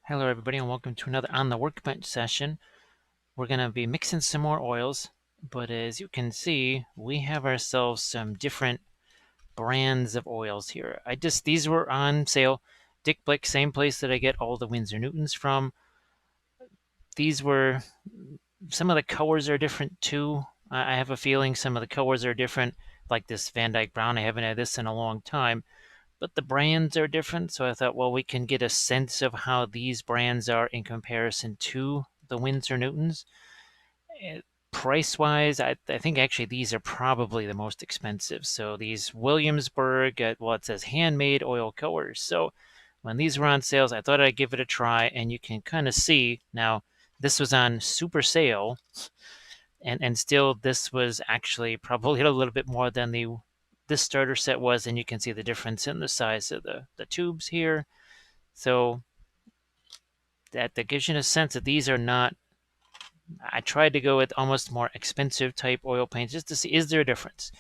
Hello everybody and welcome to another On the Workbench session. We're going to be mixing some more oils, but as you can see, we have ourselves some different brands of oils here. These were on sale. Dick Blick, same place that I get all the Winsor Newtons from. Some of the colors are different too. I have a feeling some of the colors are different, like this Van Dyke Brown. I haven't had this in a long time. But the brands are different, so I thought, well, we can get a sense of how these brands are in comparison to the Winsor Newtons. Price-wise, I think actually these are probably the most expensive. So these Williamsburg, well, it says handmade oil colors. So when these were on sales, I thought I'd give it a try, and you can kind of see now. This was on super sale, and still this was actually probably a little bit more than this starter set was, and you can see the difference in the size of the tubes here. So that gives you a sense that these are not. I tried to go with almost more expensive type oil paints just to see, is there a difference?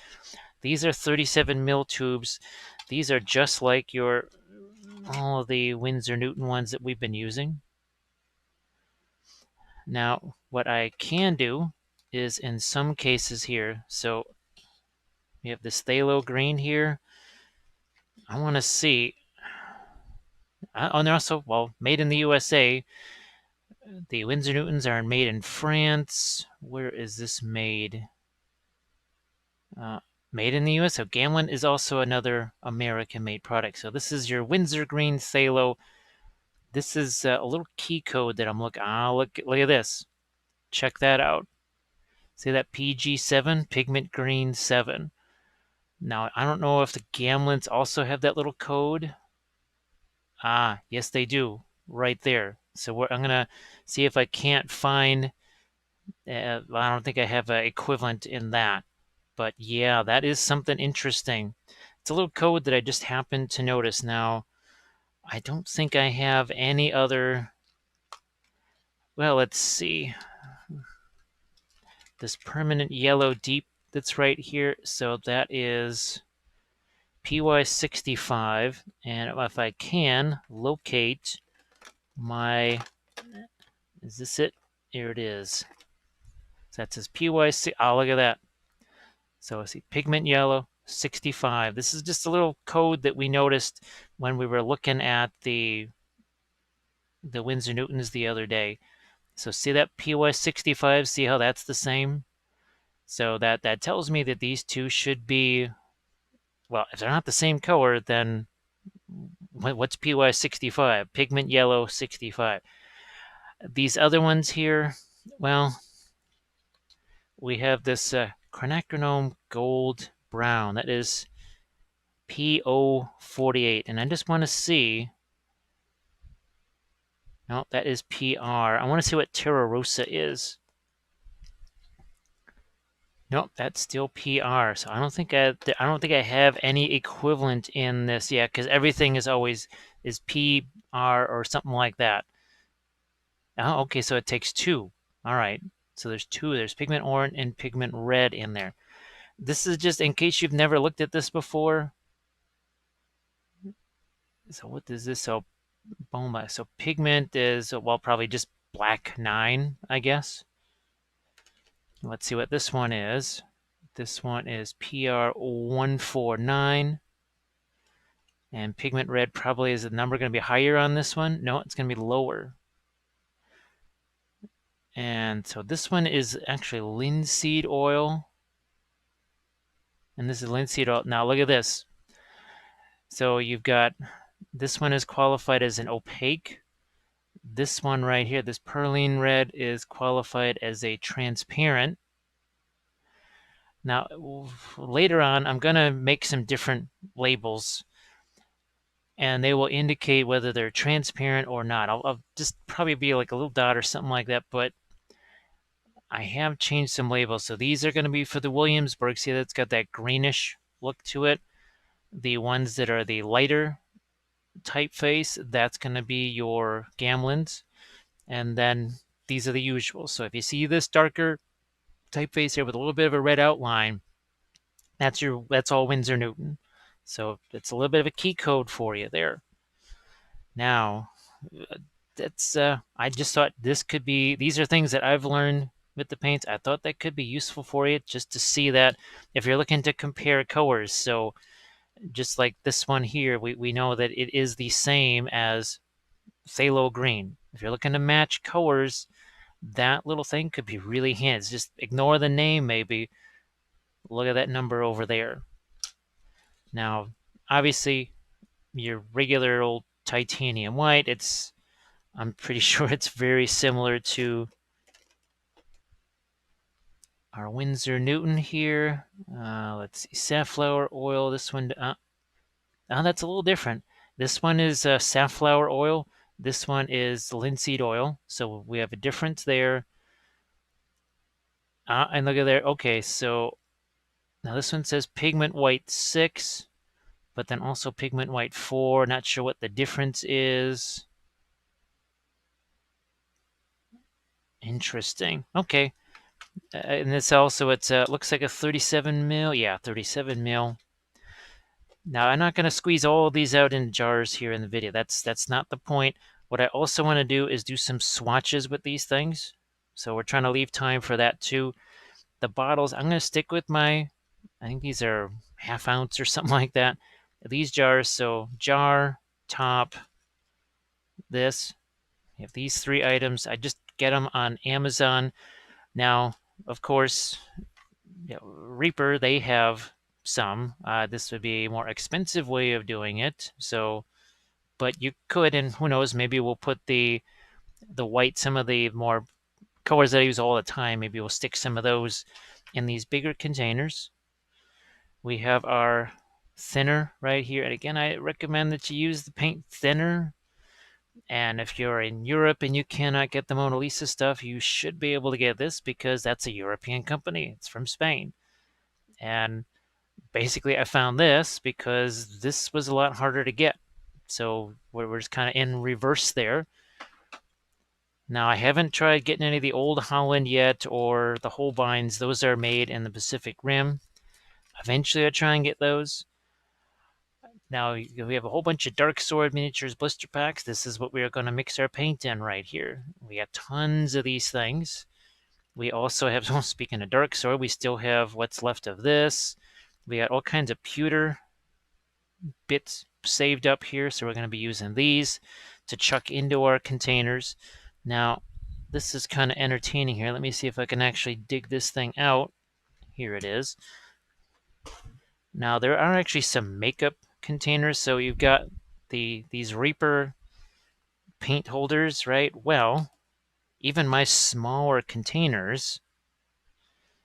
These are 37 mil tubes. These are just like all of the Winsor Newton ones that we've been using. Now, what I can do is in some cases here, so we have this phthalo green here. I want to see. And they're also, well, made in the USA. The Winsor Newtons are made in France. Where is this made? Made in the US. So Gamlin is also another American-made product. So this is your Winsor Green Phthalo. This is a little key code that I'm looking. Look at this. Check that out. See that PG7, Pigment Green 7. Now, I don't know if the Gamlins also have that little code. Yes, they do, right there. So I'm going to see if I can't find, I don't think I have an equivalent in that. But yeah, that is something interesting. It's a little code that I just happened to notice. Now, I don't think I have any other. Well, let's see. This permanent yellow deep that's right here. So that is PY65. And if I can locate my, is this it? Here it is. So that says PY6. Oh, look at that. So I see pigment yellow, 65. This is just a little code that we noticed when we were looking at the Winsor Newtons the other day. So see that PY65, see how that's the same? So that tells me that these two should be, well, if they're not the same color, then what's PY65? Pigment yellow 65. These other ones here, well, we have this quinacridone gold brown. That is PO48. And I just want to see. No, that is PR. I want to see what Terra Rosa is. Nope, that's still PR. So I don't think I have any equivalent in this yet, because everything is always PR or something like that. Oh, okay, so it takes two. All right. So there's two. There's pigment orange and pigment red in there. This is just in case you've never looked at this before. So what is this? So Boma. So pigment is, well, probably just black 9, I guess. Let's see what this one is. This one is PR149. And pigment red probably is the number going to be higher on this one. No, it's going to be lower. And so this one is actually linseed oil. And this is linseed oil. Now look at this. So you've got, this one is qualified as an opaque. This one right here, this perline red, is qualified as a transparent. Now, later on, I'm going to make some different labels, and they will indicate whether they're transparent or not. I'll just probably be like a little dot or something like that, but I have changed some labels. So these are going to be for the Williamsburg. See, that's got that greenish look to it. The ones that are the lighter typeface, that's going to be your Gamlins. And then these are the usual. So if you see this darker typeface here with a little bit of a red outline, that's all Winsor Newton. So it's a little bit of a key code for you there. Now, that's I just thought this could be, these are things that I've learned with the paints. I thought that could be useful for you, just to see that if you're looking to compare colors. So just like this one here, we know that it is the same as phthalo green. If you're looking to match colors, that little thing could be really handy. Just ignore the name maybe. Look at that number over there. Now, obviously, your regular old titanium white, I'm pretty sure it's very similar to our Winsor Newton here. Let's see, safflower oil. This one, that's a little different. This one is safflower oil. This one is linseed oil. So we have a difference there. And look at there. Okay, so now this one says pigment white 6, but then also pigment white 4. Not sure what the difference is. Interesting. Okay. And this also, it's looks like a 37 mil. Yeah, 37 mil. Now, I'm not going to squeeze all of these out in jars here in the video. That's not the point. What I also want to do is do some swatches with these things. So we're trying to leave time for that too. The bottles, I'm going to stick with I think these are ½ ounce or something like that. These jars, so jar, top, this. You have these 3 items. I just get them on Amazon. Now, of course, Reaper, they have some. This would be a more expensive way of doing it. So, but you could, and who knows, maybe we'll put the white, some of the more colors that I use all the time, maybe we'll stick some of those in these bigger containers. We have our thinner right here. And again, I recommend that you use the paint thinner. And if you're in Europe and you cannot get the Mona Lisa stuff, you should be able to get this because that's a European company. It's from Spain. And basically, I found this because this was a lot harder to get. So we're just kind of in reverse there. Now, I haven't tried getting any of the Old Holland yet or the Holbeins. Those are made in the Pacific Rim. Eventually, I'll try and get those. Now, we have a whole bunch of Dark Sword miniatures blister packs. This is what we are going to mix our paint in right here. We got tons of these things. We also have, well, speaking of Dark Sword, we still have what's left of this. We got all kinds of pewter bits saved up here, so we're going to be using these to chuck into our containers. Now, this is kind of entertaining here. Let me see if I can actually dig this thing out. Here it is. Now, there are actually some makeup containers. So you've got these Reaper paint holders, right? Well, even my smaller containers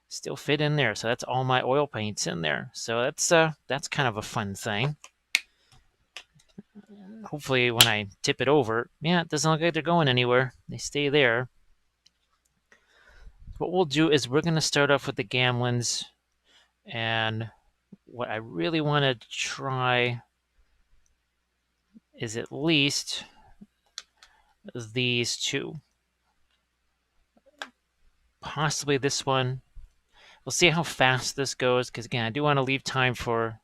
still fit in there. So that's all my oil paints in there. So that's kind of a fun thing. Hopefully when I tip it over, yeah, it doesn't look like they're going anywhere. They stay there. What we'll do is we're going to start off with the Gamlins. And what I really want to try is at least these 2. Possibly this one. We'll see how fast this goes, because again, I do want to leave time for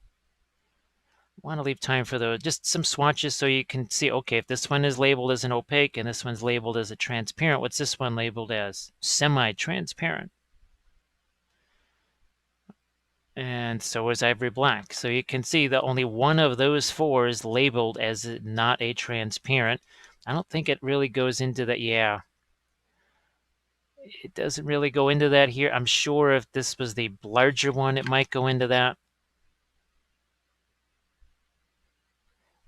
just some swatches so you can see, okay, if this one is labeled as an opaque and this one's labeled as a transparent, what's this one labeled as? Semi-transparent. And so is ivory black. So you can see that only one of those 4 is labeled as not a transparent. I don't think it really goes into that. Yeah, it doesn't really go into that here. I'm sure if this was the larger one, it might go into that.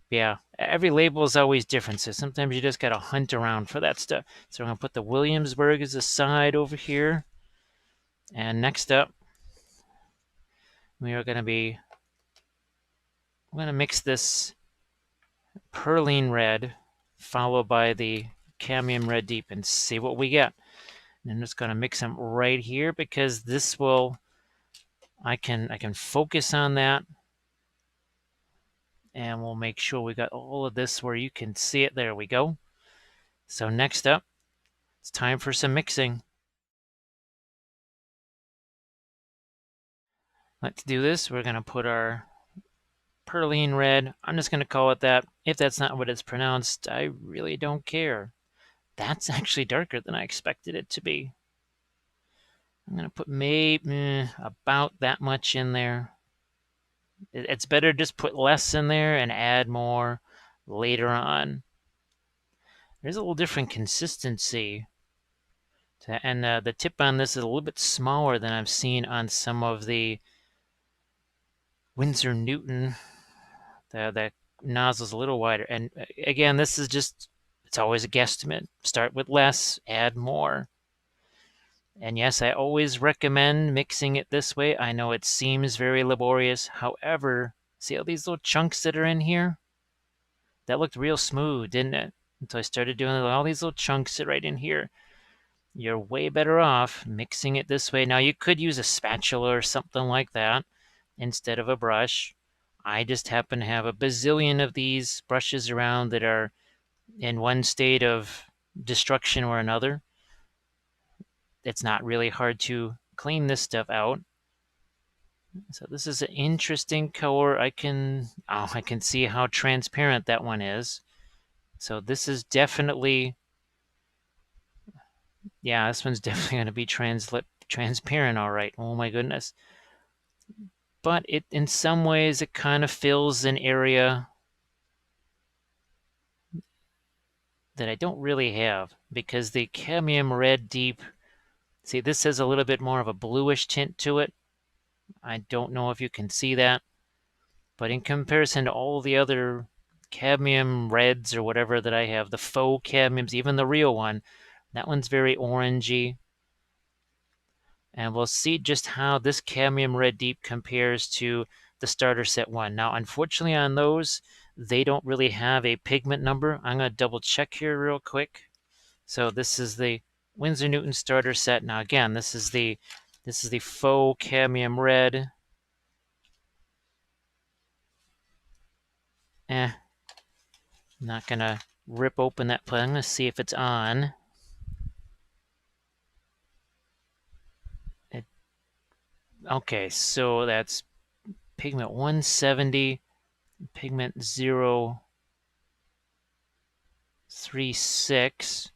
Yeah, every label is always different, so sometimes you just got to hunt around for that stuff. So I'm going to put the Williamsburg as a side over here. And next up, we are going to be, I'm going to mix this Perline red followed by the Cadmium red deep and see what we get. And I'm just going to mix them right here because this will, I can focus on that. And we'll make sure we got all of this where you can see it. There we go. So next up, it's time for some mixing. Let's do this. We're going to put our Perline red. I'm just going to call it that. If that's not what it's pronounced, I really don't care. that's actually darker than I expected it to be. I'm going to put maybe about that much in there. It's better to just put less in there and add more later on. There's a little different consistency. And the tip on this is a little bit smaller than I've seen on some of the Winsor Newton. The nozzle's a little wider. And again, this is just, it's always a guesstimate. Start with less, add more. And yes, I always recommend mixing it this way. I know it seems very laborious. However, see all these little chunks that are in here? That looked real smooth, didn't it? Until I started doing all these little chunks right in here. You're way better off mixing it this way. Now, you could use a spatula or something like that instead of a brush. I just happen to have a bazillion of these brushes around that are in one state of destruction or another. It's not really hard to clean this stuff out. So this is an interesting color. I can see how transparent that one is. So this is definitely, yeah, this one's definitely going to be transparent, all right. Oh my goodness. But it, in some ways, it kind of fills an area that I don't really have, because the cadmium red deep, see, this has a little bit more of a bluish tint to it. I don't know if you can see that, but in comparison to all the other cadmium reds or whatever that I have, the faux cadmiums, even the real one, that one's very orangey. And we'll see just how this cadmium red deep compares to the starter set one. Now, unfortunately on those, they don't really have a pigment number. I'm going to double check here real quick. So this is the Winsor Newton starter set. Now again, this is the faux cadmium red. I'm not going to rip open that plate. I'm going to see if it's on. Okay, so that's pigment 170, pigment 036.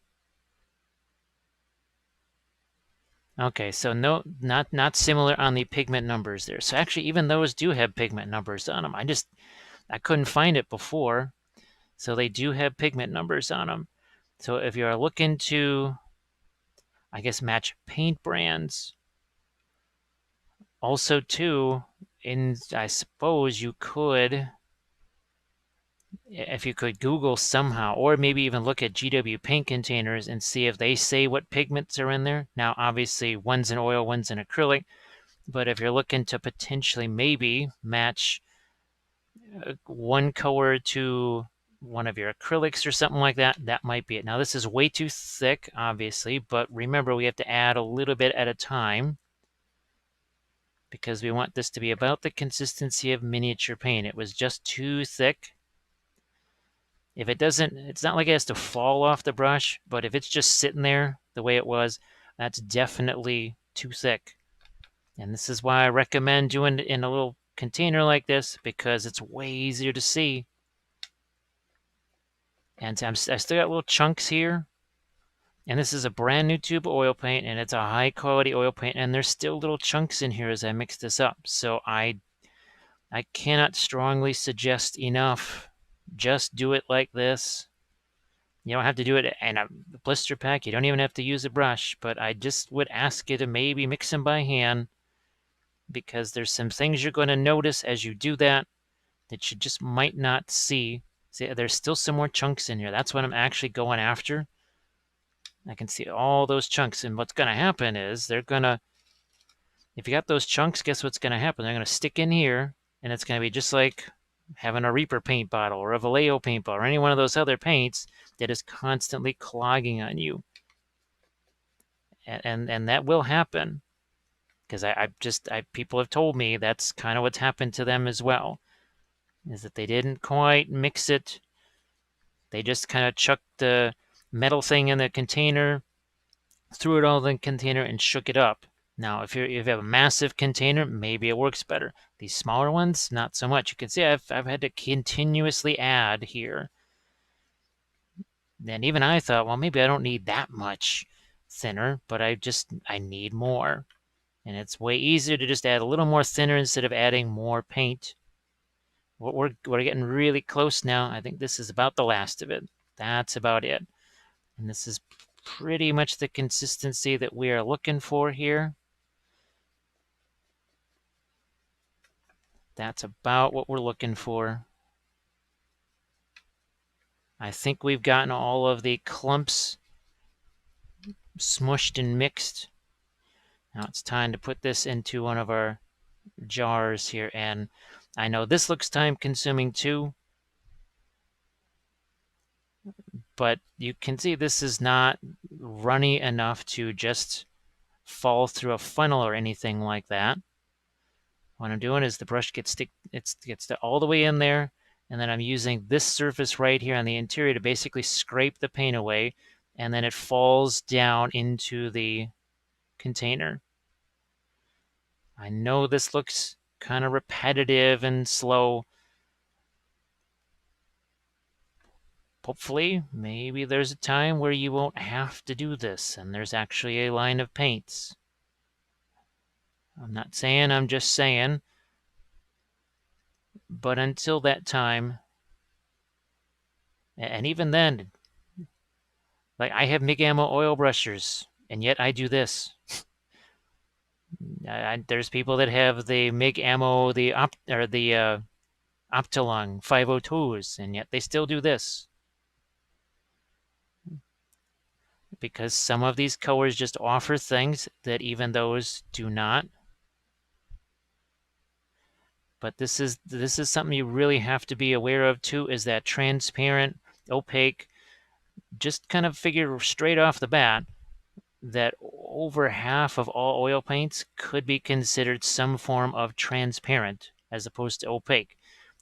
Okay, so no, not similar on the pigment numbers there. So actually, even those do have pigment numbers on them. I couldn't find it before. So they do have pigment numbers on them. So if you're looking to, I guess, match paint brands, also too, I suppose you could, if you could Google somehow, or maybe even look at GW paint containers and see if they say what pigments are in there. Now, obviously, one's in oil, one's in acrylic, but if you're looking to potentially maybe match one color to one of your acrylics or something like that, that might be it. Now, this is way too thick, obviously, but remember, we have to add a little bit at a time because we want this to be about the consistency of miniature paint. It was just too thick. If it doesn't, it's not like it has to fall off the brush, but if it's just sitting there the way it was, that's definitely too thick. And this is why I recommend doing it in a little container like this, because it's way easier to see. And I still got little chunks here. And this is a brand new tube of oil paint, and it's a high quality oil paint, and there's still little chunks in here as I mix this up. So I cannot strongly suggest enough. Just do it like this. You don't have to do it in a blister pack. You don't even have to use a brush, but I just would ask you to maybe mix them by hand, because there's some things you're going to notice as you do that you just might not see. See, there's still some more chunks in here. That's what I'm actually going after. I can see all those chunks, and what's going to happen is they're going to, if you got those chunks, guess what's going to happen? They're going to stick in here, and it's going to be just like having a Reaper paint bottle or a Vallejo paint bottle or any one of those other paints that is constantly clogging on you. And that will happen, because people have told me that's kind of what's happened to them as well, is that they didn't quite mix it. They just kind of chucked the metal thing in the container, threw it all in the container, and shook it up. Now, if you have a massive container, maybe it works better. These smaller ones, not so much. You can see I've had to continuously add here. And even I thought, well, maybe I don't need that much thinner, but I need more. And it's way easier to just add a little more thinner instead of adding more paint. We're getting really close now. I think this is about the last of it. That's about it. And this is pretty much the consistency that we are looking for here. That's about what we're looking for. I think we've gotten all of the clumps smushed and mixed. Now it's time to put this into one of our jars here. And I know this looks time consuming too, but you can see this is not runny enough to just fall through a funnel or anything like that. What I'm doing is the brush gets all the way in there, and then I'm using this surface right here on the interior to basically scrape the paint away, and then it falls down into the container. I know this looks kind of repetitive and slow. Hopefully, maybe there's a time where you won't have to do this, and there's actually a line of paints. I'm not saying, I'm just saying. But until that time, and even then, like I have MIG ammo oil brushers, and yet I do this. There's people that have the MIG ammo, the Optilong 502s, and yet they still do this. Because some of these colors just offer things that even those do not. But this is something you really have to be aware of too, is that transparent, opaque. Just kind of figure straight off the bat that over half of all oil paints could be considered some form of transparent as opposed to opaque.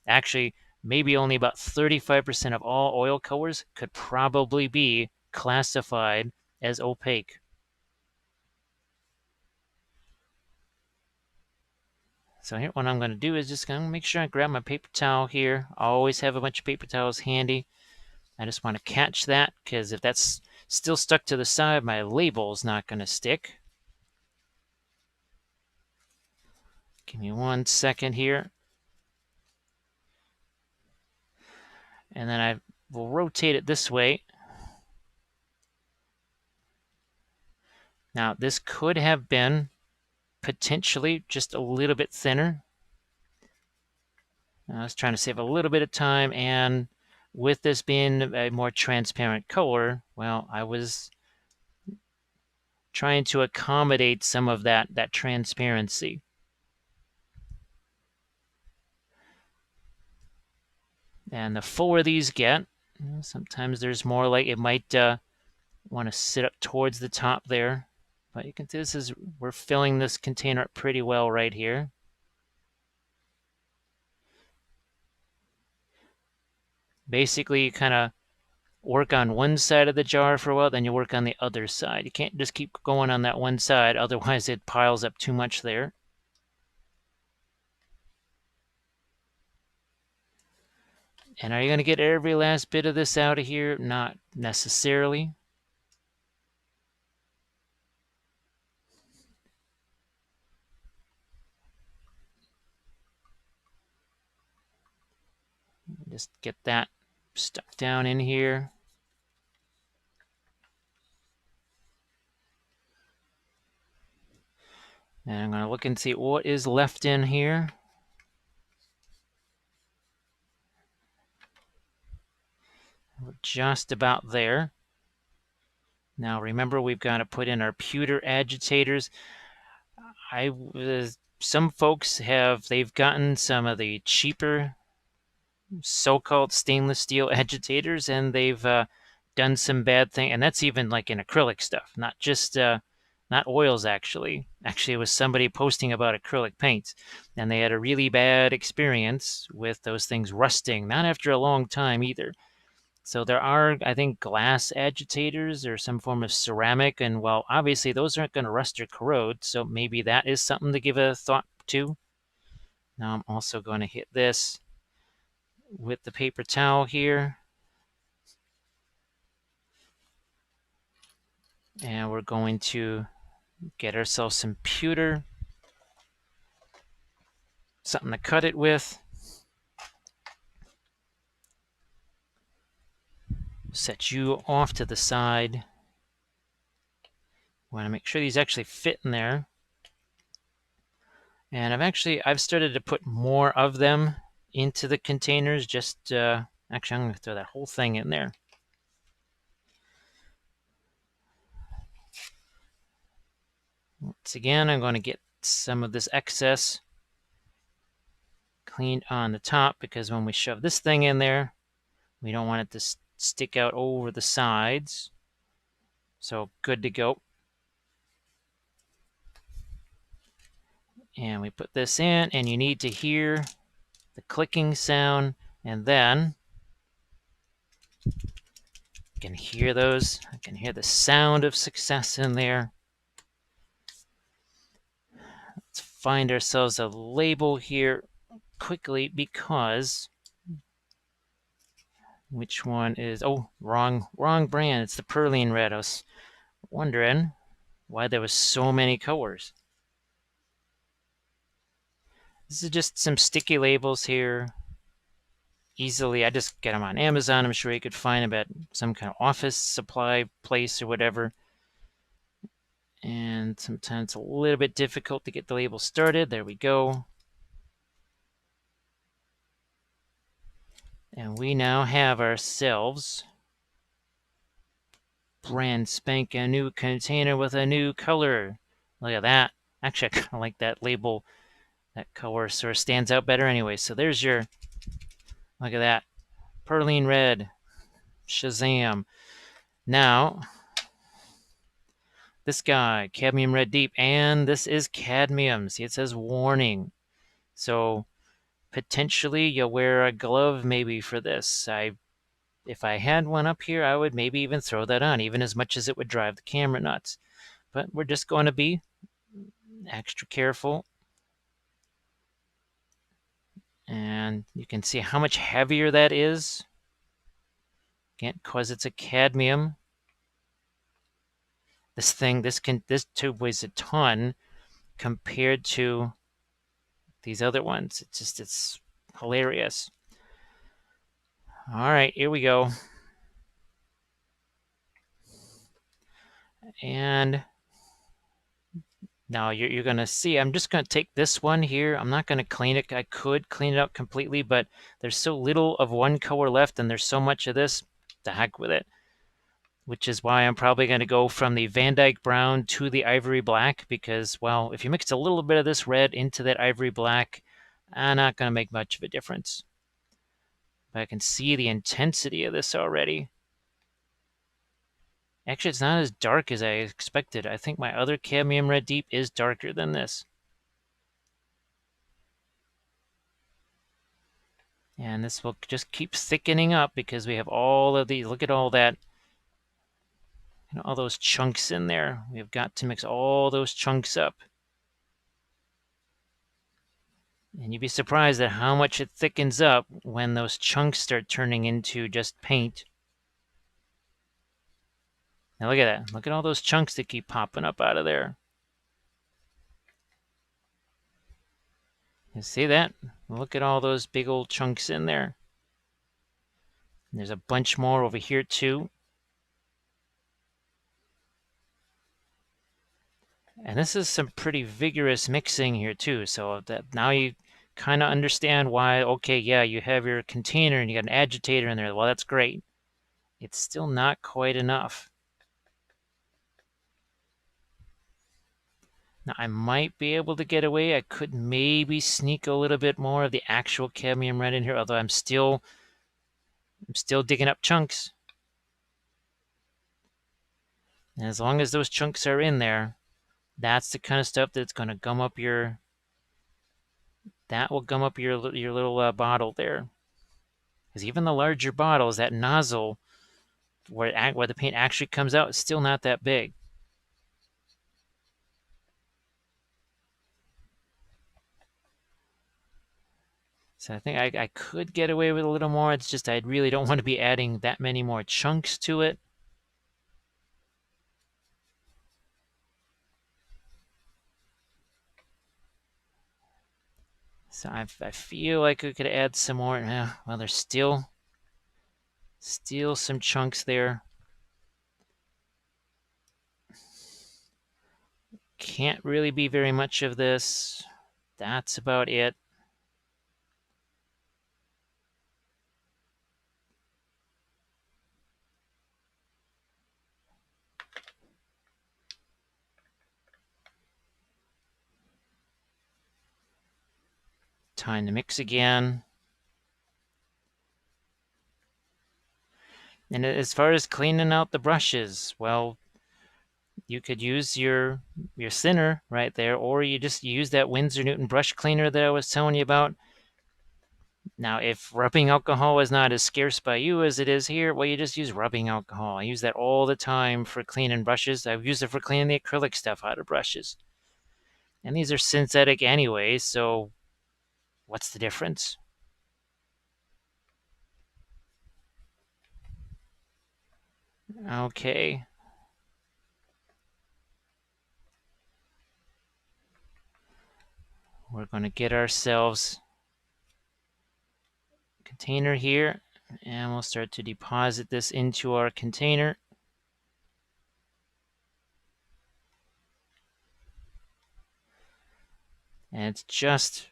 Actually, maybe only about 35% of all oil colors could probably be classified as opaque. So here, what I'm going to do is just going to make sure I grab my paper towel here. I always have a bunch of paper towels handy. I just want to catch that, because if that's still stuck to the side, my label's not going to stick. Give me 1 second here. And then I will rotate it this way. Now, this could have been potentially just a little bit thinner. I was trying to save a little bit of time, and with this being a more transparent color, well, I was trying to accommodate some of that transparency. And the fuller these get, sometimes there's more like it might want to sit up towards the top there. But you can see we're filling this container up pretty well right here. Basically, you kind of work on one side of the jar for a while, then you work on the other side. You can't just keep going on that one side, otherwise it piles up too much there. And are you going to get every last bit of this out of here? Not necessarily. Just get that stuck down in here. And I'm going to look and see what is left in here. We're just about there. Now remember, we've got to put in our pewter agitators. Some folks they've gotten some of the cheaper so-called stainless steel agitators, and they've done some bad thing. And that's even like in acrylic stuff, not just not oils. Actually, it was somebody posting about acrylic paints, and they had a really bad experience with those things rusting, not after a long time either. So there are, I think, glass agitators or some form of ceramic, and well, obviously those aren't going to rust or corrode, so maybe that is something to give a thought to. Now I'm also going to hit this with the paper towel here. And we're going to get ourselves some pewter, something to cut it with. Set you off to the side. Want to make sure these actually fit in there. And I've started to put more of them into the containers. Actually, I'm going to throw that whole thing in there. Once again, I'm going to get some of this excess cleaned on the top, because when we shove this thing in there, we don't want it to stick out over the sides. So good to go. And we put this in, and you need to hear the clicking sound, and then you can hear those. I can hear the sound of success in there. Let's find ourselves a label here quickly, because which one is, oh, wrong brand. It's the Perline Red. I was wondering why there was so many colors. This is just some sticky labels here. Easily, I just get them on Amazon. I'm sure you could find them at some kind of office supply place or whatever. And sometimes it's a little bit difficult to get the label started. There we go. And we now have ourselves brand spanking new container with a new color. Look at that. Actually, I kind of like that label. That color sort of stands out better anyway. So there's your, look at that. Perline Red. Shazam. Now, this guy, Cadmium Red Deep, and this is cadmium. See, it says warning. So potentially you'll wear a glove maybe for this. If I had one up here, I would maybe even throw that on, even as much as it would drive the camera nuts. But we're just going to be extra careful. And you can see how much heavier that is. Again, because it's a cadmium. This tube weighs a ton compared to these other ones. It's hilarious. All right, here we go. And now you're going to see, I'm just going to take this one here. I'm not going to clean it. I could clean it up completely, but there's so little of one color left, and there's so much of this. The heck with it. Which is why I'm probably going to go from the Van Dyke Brown to the Ivory Black, because, well, if you mix a little bit of this red into that Ivory Black, I'm not going to make much of a difference. But I can see the intensity of this already. Actually, it's not as dark as I expected. I think my other Cadmium Red Deep is darker than this. And this will just keep thickening up because we have all of these. Look at all that. All those chunks in there. We've got to mix all those chunks up. And you'd be surprised at how much it thickens up when those chunks start turning into just paint. Now look at that. Look at all those chunks that keep popping up out of there. You see that? Look at all those big old chunks in there. And there's a bunch more over here too. And this is some pretty vigorous mixing here too. So that now you kind of understand why, okay, yeah, you have your container and you got an agitator in there. Well, that's great. It's still not quite enough. Now, I might be able to get away. I could maybe sneak a little bit more of the actual cadmium red in here, although I'm still digging up chunks. And as long as those chunks are in there, that's the kind of stuff that's going to gum up your, that will gum up your little bottle there. Because even the larger bottles, that nozzle where the paint actually comes out is still not that big. So I think I could get away with a little more. It's just I really don't want to be adding that many more chunks to it. So I feel like we could add some more. Well, there's still some chunks there. Can't really be very much of this. That's about it. Time to mix again. And as far as cleaning out the brushes, well, you could use your thinner right there, or you just use that Winsor Newton brush cleaner that I was telling you about. Now, if rubbing alcohol is not as scarce by you as it is here, well, you just use rubbing alcohol. I use that all the time for cleaning brushes. I've used it for cleaning the acrylic stuff out of brushes. And these are synthetic anyway, so what's the difference? Okay. We're going to get ourselves a container here, and we'll start to deposit this into our container. And it's just,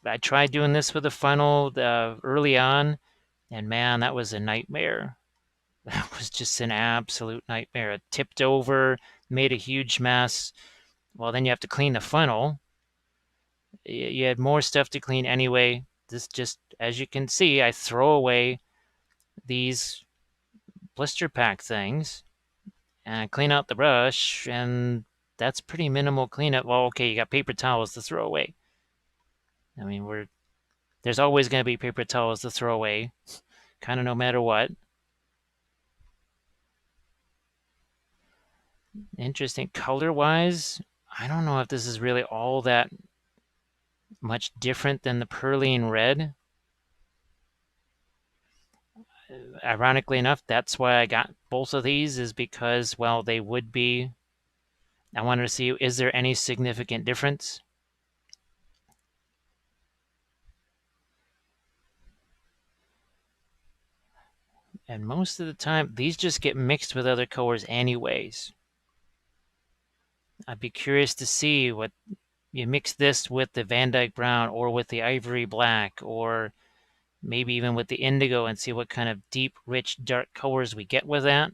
I tried doing this with a funnel early on, and man, that was a nightmare. That was just an absolute nightmare. It tipped over, made a huge mess. Well, then you have to clean the funnel. You had more stuff to clean anyway. This just, as you can see, I throw away these blister pack things and clean out the brush, and that's pretty minimal cleanup. Well, okay, you got paper towels to throw away. I mean, there's always going to be paper towels to throw away, kind of no matter what. Interesting. Color-wise, I don't know if this is really all that much different than the Perlene red. Ironically enough, that's why I got both of these, is because, well, they would be. I wanted to see, is there any significant difference? And most of the time, these just get mixed with other colors anyways. I'd be curious to see what you mix this with the Van Dyke brown or with the ivory black or maybe even with the indigo and see what kind of deep, rich, dark colors we get with that.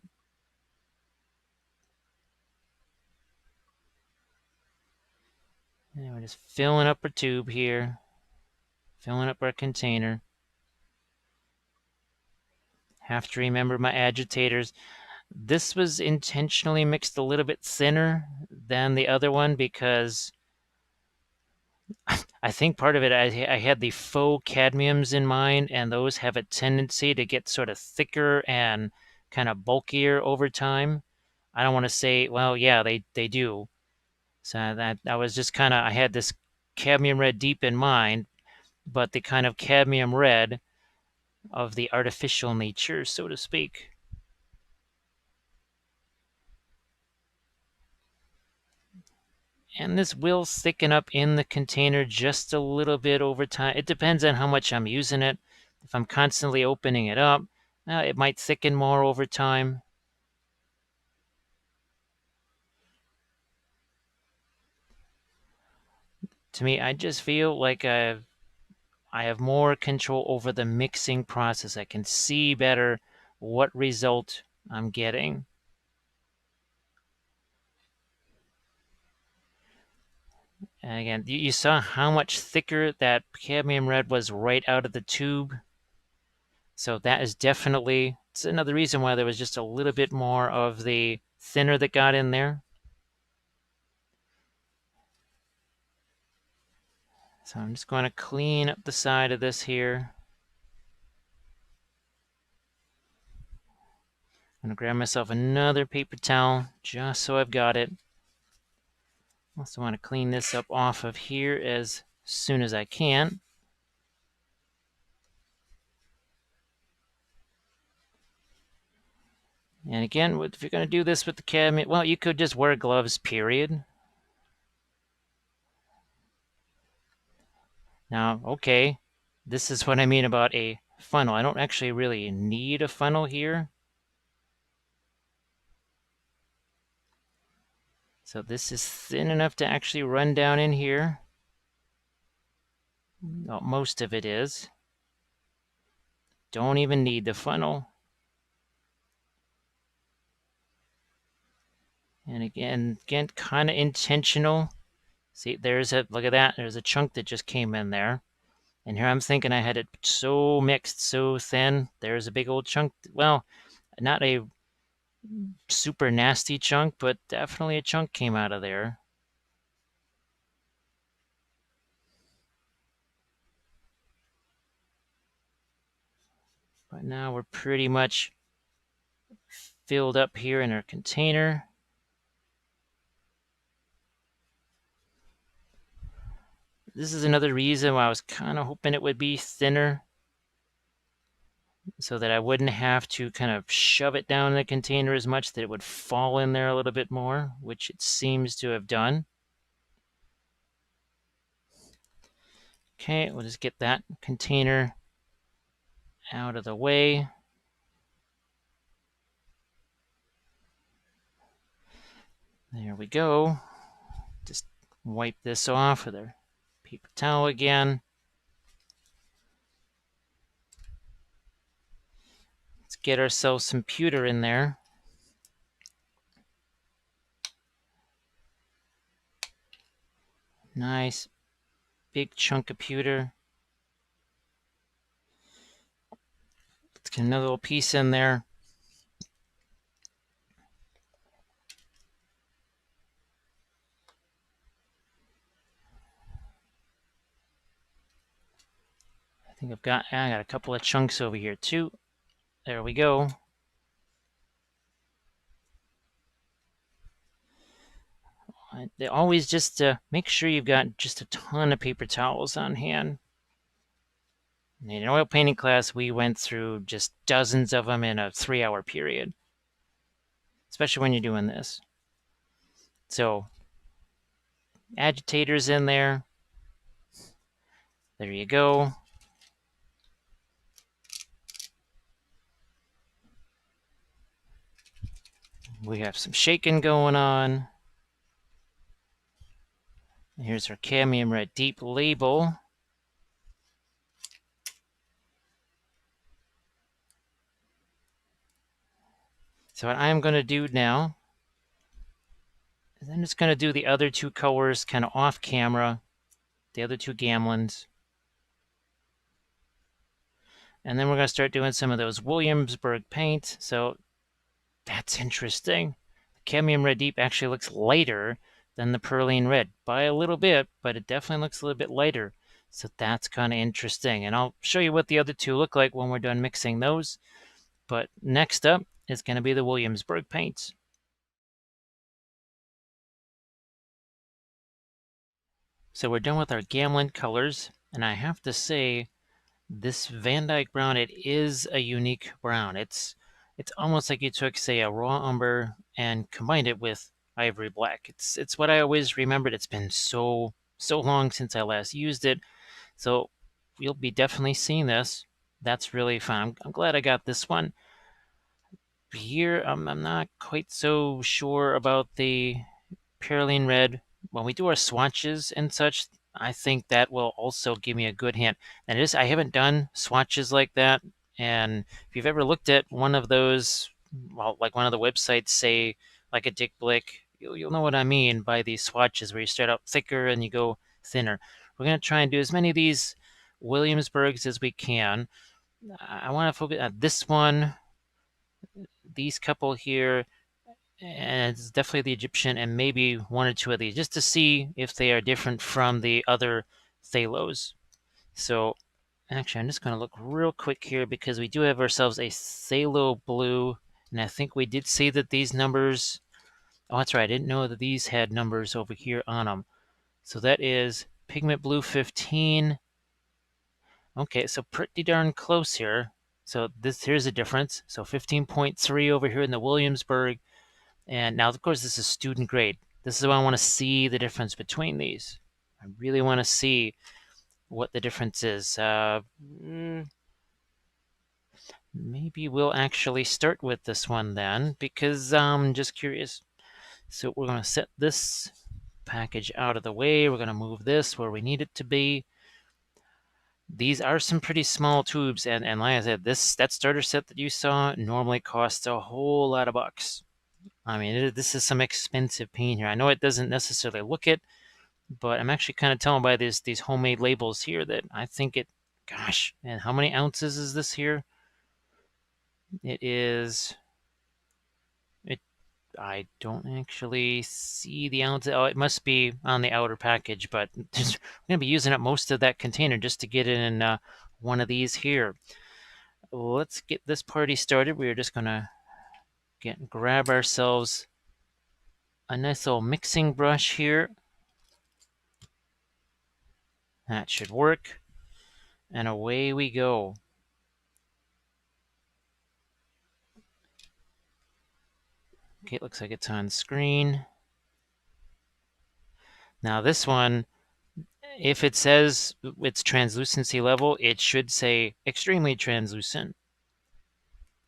And we're just filling up our tube here, filling up our container. Have to remember my agitators. This was intentionally mixed a little bit thinner than the other one because I think part of it, I had the faux cadmiums in mind, and those have a tendency to get sort of thicker and kind of bulkier over time. I don't want to say, well, yeah, they do. So that I was just kind of, I had this cadmium red deep in mind, but the kind of cadmium red of the artificial nature, so to speak. And this will thicken up in the container just a little bit over time. It depends on how much I'm using it. If I'm constantly opening it up, it might thicken more over time. To me, I just feel like I have more control over the mixing process. I can see better what result I'm getting. And again, you saw how much thicker that cadmium red was right out of the tube. So that is definitely, it's another reason why there was just a little bit more of the thinner that got in there. So I'm just going to clean up the side of this here. I'm going to grab myself another paper towel just so I've got it. Also want to clean this up off of here as soon as I can. And again, if you're going to do this with the cadmium, well, you could just wear gloves, period. Now, okay, this is what I mean about a funnel. I don't actually really need a funnel here. So this is thin enough to actually run down in here. Well, most of it is. Don't even need the funnel. And again, kind of intentional. See, look at that. There's a chunk that just came in there. And here I'm thinking I had it so mixed, so thin. There's a big old chunk. Well, not a super nasty chunk, but definitely a chunk came out of there. But now we're pretty much filled up here in our container. This is another reason why I was kind of hoping it would be thinner, so that I wouldn't have to kind of shove it down in the container as much, that it would fall in there a little bit more, which it seems to have done. Okay, we'll just get that container out of the way. There we go. Just wipe this off with a paper towel again. Let's get ourselves some pewter in there. Nice big chunk of pewter. Let's get another little piece in there. I think I got a couple of chunks over here too. There we go. They always just make sure you've got just a ton of paper towels on hand. In oil painting class, we went through just dozens of them in a 3-hour period, especially when you're doing this. So, agitators in there. There you go. We have some shaking going on. Here's our cadmium red deep label. So what I'm going to do now is I'm just going to do the other two colors kind of off camera, the other two gamelins. And then we're going to start doing some of those Williamsburg paint. So that's interesting. The cadmium red deep actually looks lighter than the perylene red by a little bit, but it definitely looks a little bit lighter. So that's kind of interesting. And I'll show you what the other two look like when we're done mixing those. But next up is going to be the Williamsburg paints. So we're done with our gamelin colors, and I have to say, this Van Dyke brown, it is a unique brown. It's almost like you took, say, a raw umber and combined it with ivory black. It's what I always remembered. It's been so long since I last used it, so you'll be definitely seeing this. That's really fun. I'm glad I got this one. Here, I'm not quite so sure about the perylene red. When we do our swatches and such, I think that will also give me a good hint. And I haven't done swatches like that. And if you've ever looked at one of those, well, like one of the websites, say like a Dick Blick, you'll know what I mean by these swatches where you start out thicker and you go thinner. We're going to try and do as many of these Williamsburgs as we can. I want to focus on this one, these couple here, and it's definitely the Egyptian, and maybe one or two of these, just to see if they are different from the other phthalos. So actually, I'm just going to look real quick here because we do have ourselves a phthalo blue, and I think we did see that these numbers, oh, that's right, I didn't know that these had numbers over here on them. So that is pigment blue 15. Okay, so pretty darn close here. So here's the difference. So 15.3 over here in the Williamsburg. And now, of course, this is student grade. This is why I want to see the difference between these. I really want to see what the difference is. Maybe we'll actually start with this one then, because I'm just curious. So we're going to set this package out of the way. We're going to move this where we need it to be. These are some pretty small tubes, and like I said, that starter set that you saw normally costs a whole lot of bucks. I mean, this is some expensive paint here. I know it doesn't necessarily look it, but I'm actually kind of telling by these homemade labels here that I think it. Gosh, and how many ounces is this here? It is. It. I don't actually see the ounces. Oh, it must be on the outer package, but I'm gonna be using up most of that container just to get it in one of these here. Let's get this party started. We're just gonna grab ourselves a nice little mixing brush here. That should work. And away we go. Okay, it looks like it's on screen. Now this one, if it says its translucency level, it should say extremely translucent.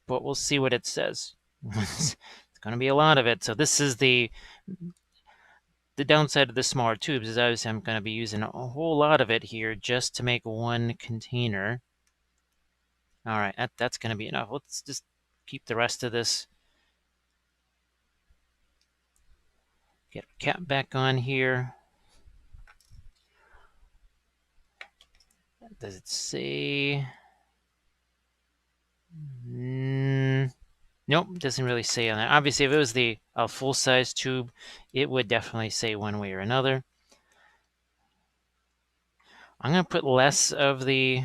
But we'll see what it says. It's going to be a lot of it. So this is the downside of the smaller tubes is obviously I'm going to be using a whole lot of it here just to make one container. All right, that's going to be enough. Let's just keep the rest of this. Get our cap back on here. Does it say? Nope, doesn't really say on that. Obviously, if it was a full-size tube, it would definitely say one way or another. I'm going to put less of the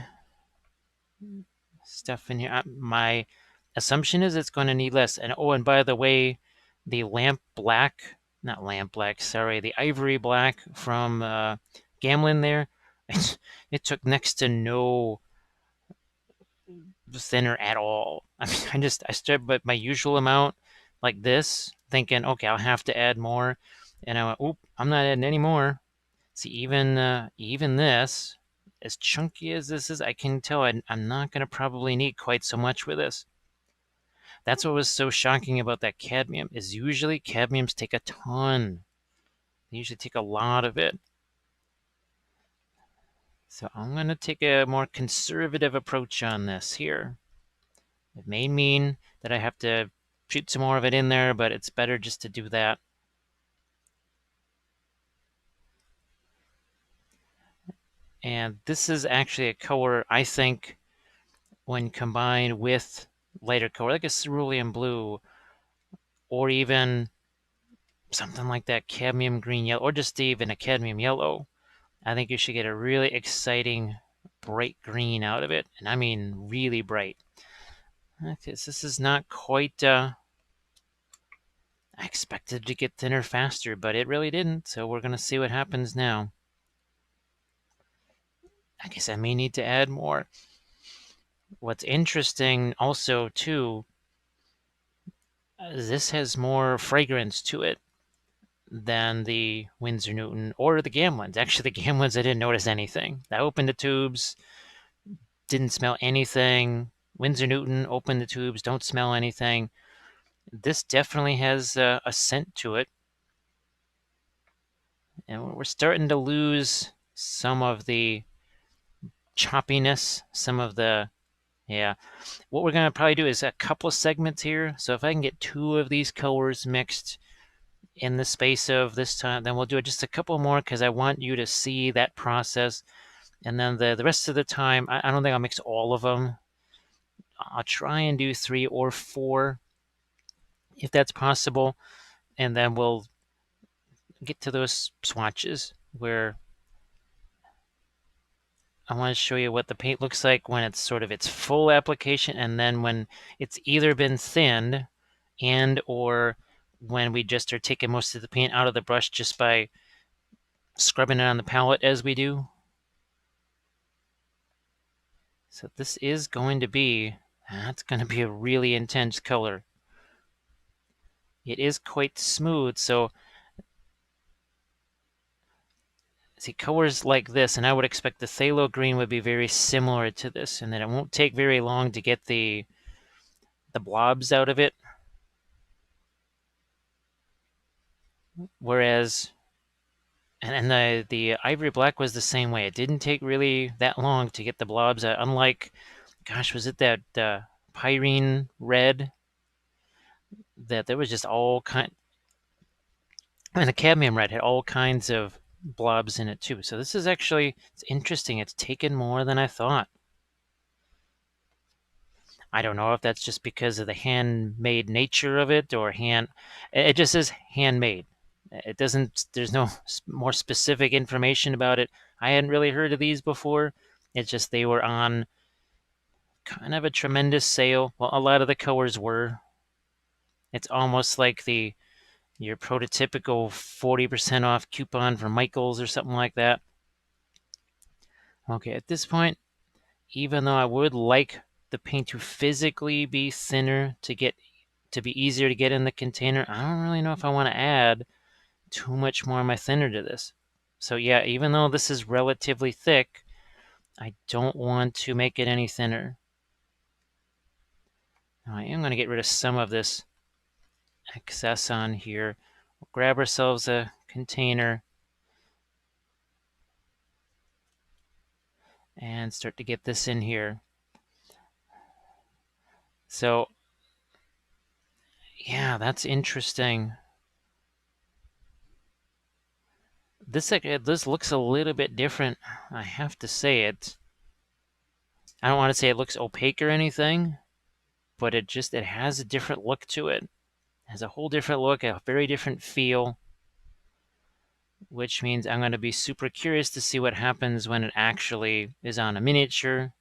stuff in here. My assumption is it's going to need less. And oh, and by the way, the not lamp black, sorry, the ivory black from Gamlin there, it took next to no thinner at all. I mean, I started with my usual amount like this, thinking, okay, I'll have to add more. And I went, oop, I'm not adding any more. See, even this, as chunky as this is, I can tell I'm not going to probably need quite so much with this. That's what was so shocking about that cadmium, is usually cadmiums take a ton. They usually take a lot of it. So I'm going to take a more conservative approach on this here. It may mean that I have to shoot some more of it in there, but it's better just to do that. And this is actually a color, I think, when combined with lighter color, like a cerulean blue, or even something like that cadmium green yellow, or just even a cadmium yellow, I think you should get a really exciting bright green out of it. And I mean really bright. Okay, so this is not quite, I expected to get thinner faster, but it really didn't. So we're going to see what happens now. I guess I may need to add more. What's interesting also too, this has more fragrance to it than the Winsor Newton or the Gamlins. Actually, the Gamlins, I didn't notice anything. I opened the tubes, didn't smell anything. Winsor Newton, open the tubes, don't smell anything. This definitely has a scent to it. And we're starting to lose some of the choppiness, some of the, yeah. What we're going to probably do is a couple of segments here. So if I can get two of these colors mixed in the space of this time, then we'll do just a couple more because I want you to see that process. And then the rest of the time, I don't think I'll mix all of them. I'll try and do 3 or 4 if that's possible. And then we'll get to those swatches where I want to show you what the paint looks like when it's sort of its full application, and then when it's either been thinned and or when we just are taking most of the paint out of the brush just by scrubbing it on the palette as we do. So this is going to be, that's going to be a really intense color. It is quite smooth, so see colors like this, and I would expect the phthalo green would be very similar to this, and that it won't take very long to get the blobs out of it. Whereas, and the ivory black was the same way. It didn't take really that long to get the blobs out. Unlike, gosh, was it that pyrene red that there was just all kind, and the cadmium red had all kinds of blobs in it too. So this is actually, it's interesting. It's taken more than I thought. I don't know if that's just because of the handmade nature of it or it just says handmade. It doesn't, there's no more specific information about it. I hadn't really heard of these before. It's just they were on kind of a tremendous sale. Well, a lot of the colors were. It's almost like your prototypical 40% off coupon from Michaels or something like that. Okay, at this point, even though I would like the paint to physically be thinner to be easier to get in the container, I don't really know if I want to add too much more of my thinner to this. So yeah, even though this is relatively thick, I don't want to make it any thinner. Now I am going to get rid of some of this excess on here. We'll grab ourselves a container and start to get this in here. So yeah, that's interesting. This looks a little bit different, I have to say it. I don't want to say it looks opaque or anything, but it has a different look to it. It has a whole different look, a very different feel, which means I'm going to be super curious to see what happens when it actually is on a miniature.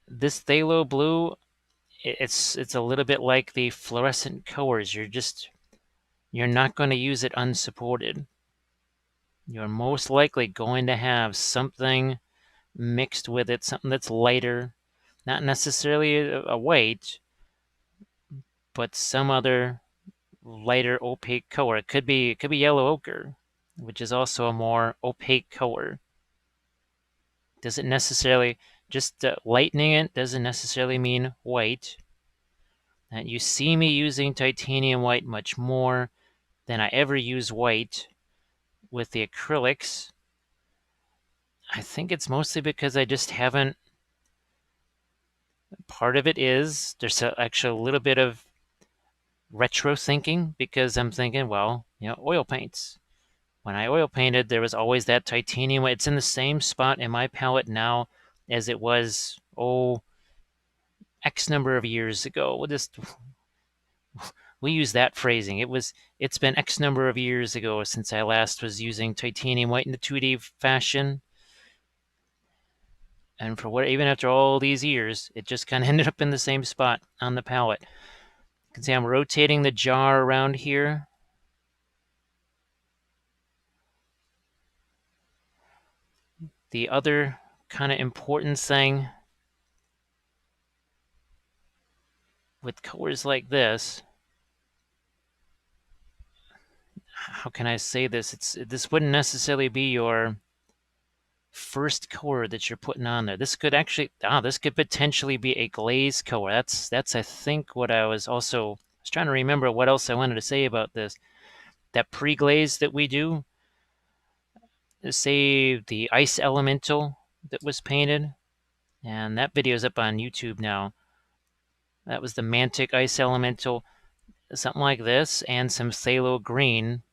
This phthalo blue, it's a little bit like the fluorescent colors. You're not going to use it unsupported. You're most likely going to have something mixed with it, something that's lighter, not necessarily a white, but some other lighter opaque color. It could be yellow ochre, which is also a more opaque color. Doesn't necessarily, just lightening it doesn't necessarily mean white. And you see me using titanium white much more than I ever use white with the acrylics. I think it's mostly because I just haven't. Part of it is there's actually a little bit of retro thinking because I'm thinking, well, oil paints. When I oil painted, there was always that titanium. It's in the same spot in my palette now as it was, X number of years ago. We use that phrasing. It's been X number of years ago since I last was using titanium white in the 2D fashion. And even after all these years, it just kind of ended up in the same spot on the palette. You can see I'm rotating the jar around here. The other kind of important thing with colors like this, how can I say this? This wouldn't necessarily be your first color that you're putting on there. This could actually, this could potentially be a glaze color. That's I think what I was trying to remember what else I wanted to say about this. That pre-glaze that we do, say the ice elemental that was painted, and that video is up on YouTube now. That was the Mantic ice elemental, something like this, and some phthalo green.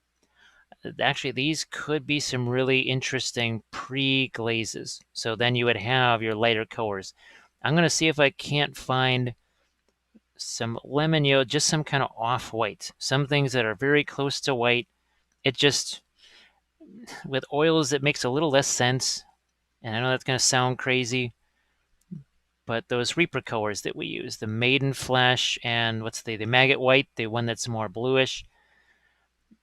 Actually, these could be some really interesting pre-glazes. So then you would have your lighter colors. I'm going to see if I can't find some lemon yellow, just some kind of off-white. Some things that are very close to white. It just, with oils, it makes a little less sense. And I know that's going to sound crazy, but those Reaper colors that we use, the Maiden Flesh and the Maggot White, the one that's more bluish,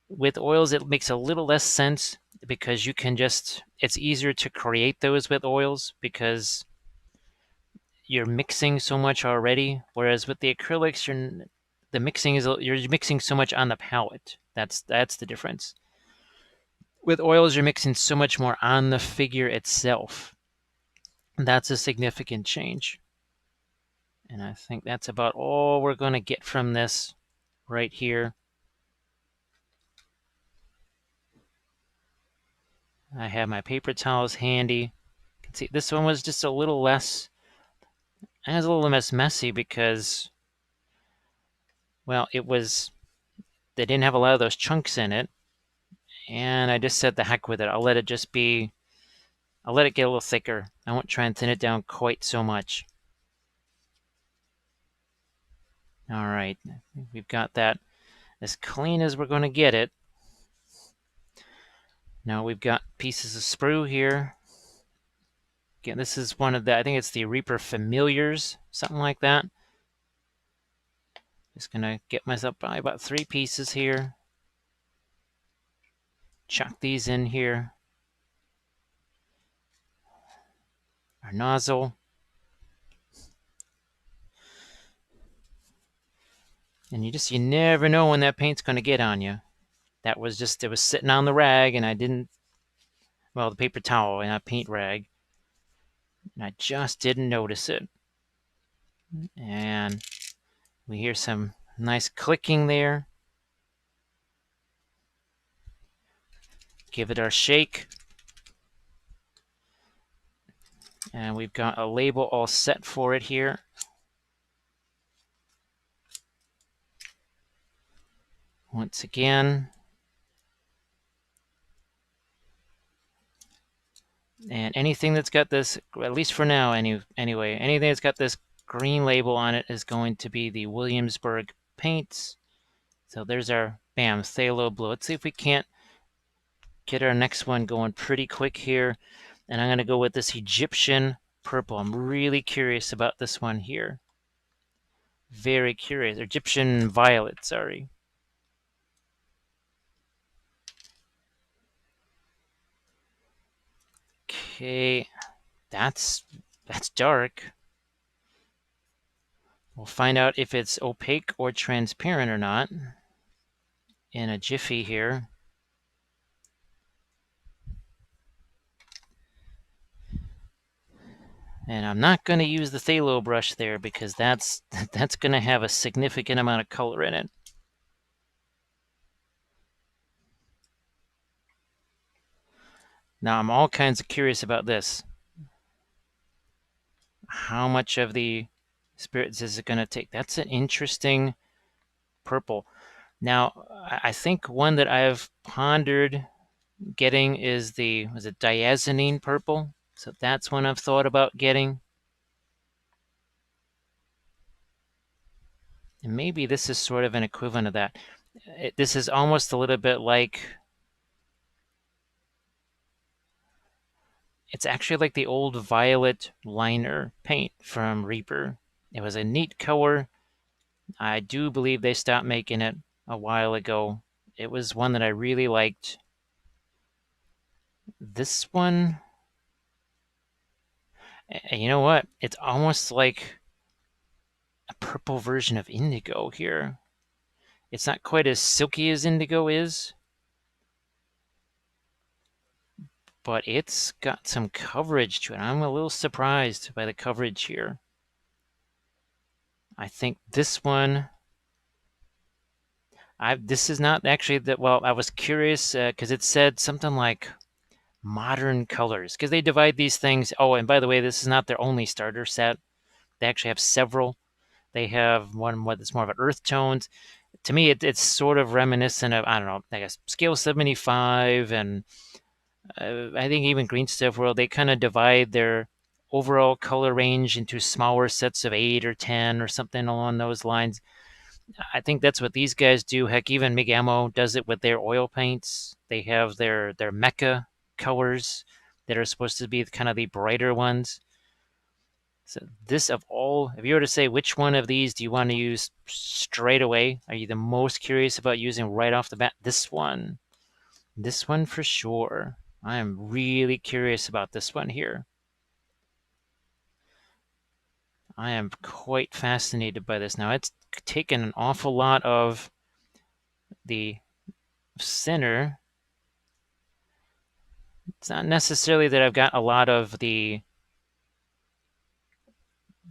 with oils, it makes a little less sense because it's easier to create those with oils because you're mixing so much already. Whereas with the acrylics, you're mixing so much on the palette. That's the difference. with oils, you're mixing so much more on the figure itself. That's a significant change. And I think that's about all we're going to get from this right here. I have my paper towels handy. You can see this one was just a little less, it was a little less messy because, well, they didn't have a lot of those chunks in it. And I just said the heck with it. I'll let it get a little thicker. I won't try and thin it down quite so much. All right, we've got that as clean as we're going to get it. Now we've got pieces of sprue here. Again, this is one of the, I think it's the Reaper Familiars, something like that. Just going to get myself probably about 3 pieces here. Chuck these in here. Our nozzle. And you never know when that paint's going to get on you. That was just, it was sitting on the rag and I didn't, well, the paper towel and a paint rag. And I just didn't notice it. And we hear some nice clicking there. Give it our shake. And we've got a label all set for it here. Once again. And anything that's got this, at least for now anyway, anything that's got this green label on it is going to be the Williamsburg paints. So there's our, bam, phthalo blue. Let's see if we can't get our next one going pretty quick here. And I'm going to go with this Egyptian purple. I'm really curious about this one here. Very curious. Egyptian violet, sorry. Okay, that's dark. We'll find out if it's opaque or transparent or not in a jiffy here. And I'm not going to use the phthalo brush there because that's going to have a significant amount of color in it. Now I'm all kinds of curious about this. How much of the spirits is it going to take? That's an interesting purple. Now, I think one that I've pondered getting is the, was it diazonine purple? So that's one I've thought about getting. And maybe this is sort of an equivalent of that. This is almost a little bit like, it's actually like the old violet liner paint from Reaper. It was a neat color. I do believe they stopped making it a while ago. It was one that I really liked. This one, you know what? It's almost like a purple version of indigo here. It's not quite as silky as indigo is, but it's got some coverage to it. I'm a little surprised by the coverage here. I think this one, this is not actually that, well, I was curious because it said something like modern colors, because they divide these things. Oh, and by the way, this is not their only starter set. They actually have several. They have one that's more of an earth tones. To me, it's sort of reminiscent of, I don't know, I guess Scale 75 and I think even Green Stuff World, they kind of divide their overall color range into smaller sets of 8 or 10 or something along those lines. I think that's what these guys do. Heck, even Migamo does it with their oil paints. They have their mecha colors that are supposed to be kind of the brighter ones. So this, of all, if you were to say which one of these do you want to use straight away, are you the most curious about using right off the bat? This one. This one for sure. I am really curious about this one here. I am quite fascinated by this. Now, it's taken an awful lot of the center It's not necessarily that I've got a lot of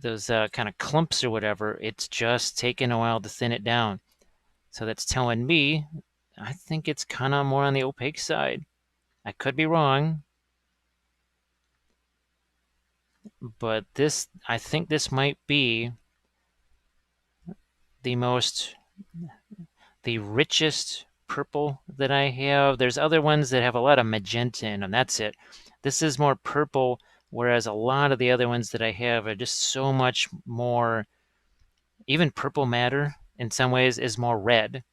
those kind of clumps or whatever. It's just taken a while to thin it down. So that's telling me I think it's kind of more on the opaque side. I could be wrong, but I think this might be the the richest purple that I have. There's other ones that have a lot of magenta in them. That's it. This is more purple, whereas a lot of the other ones that I have are just so much more. Even purple matter in some ways is more red,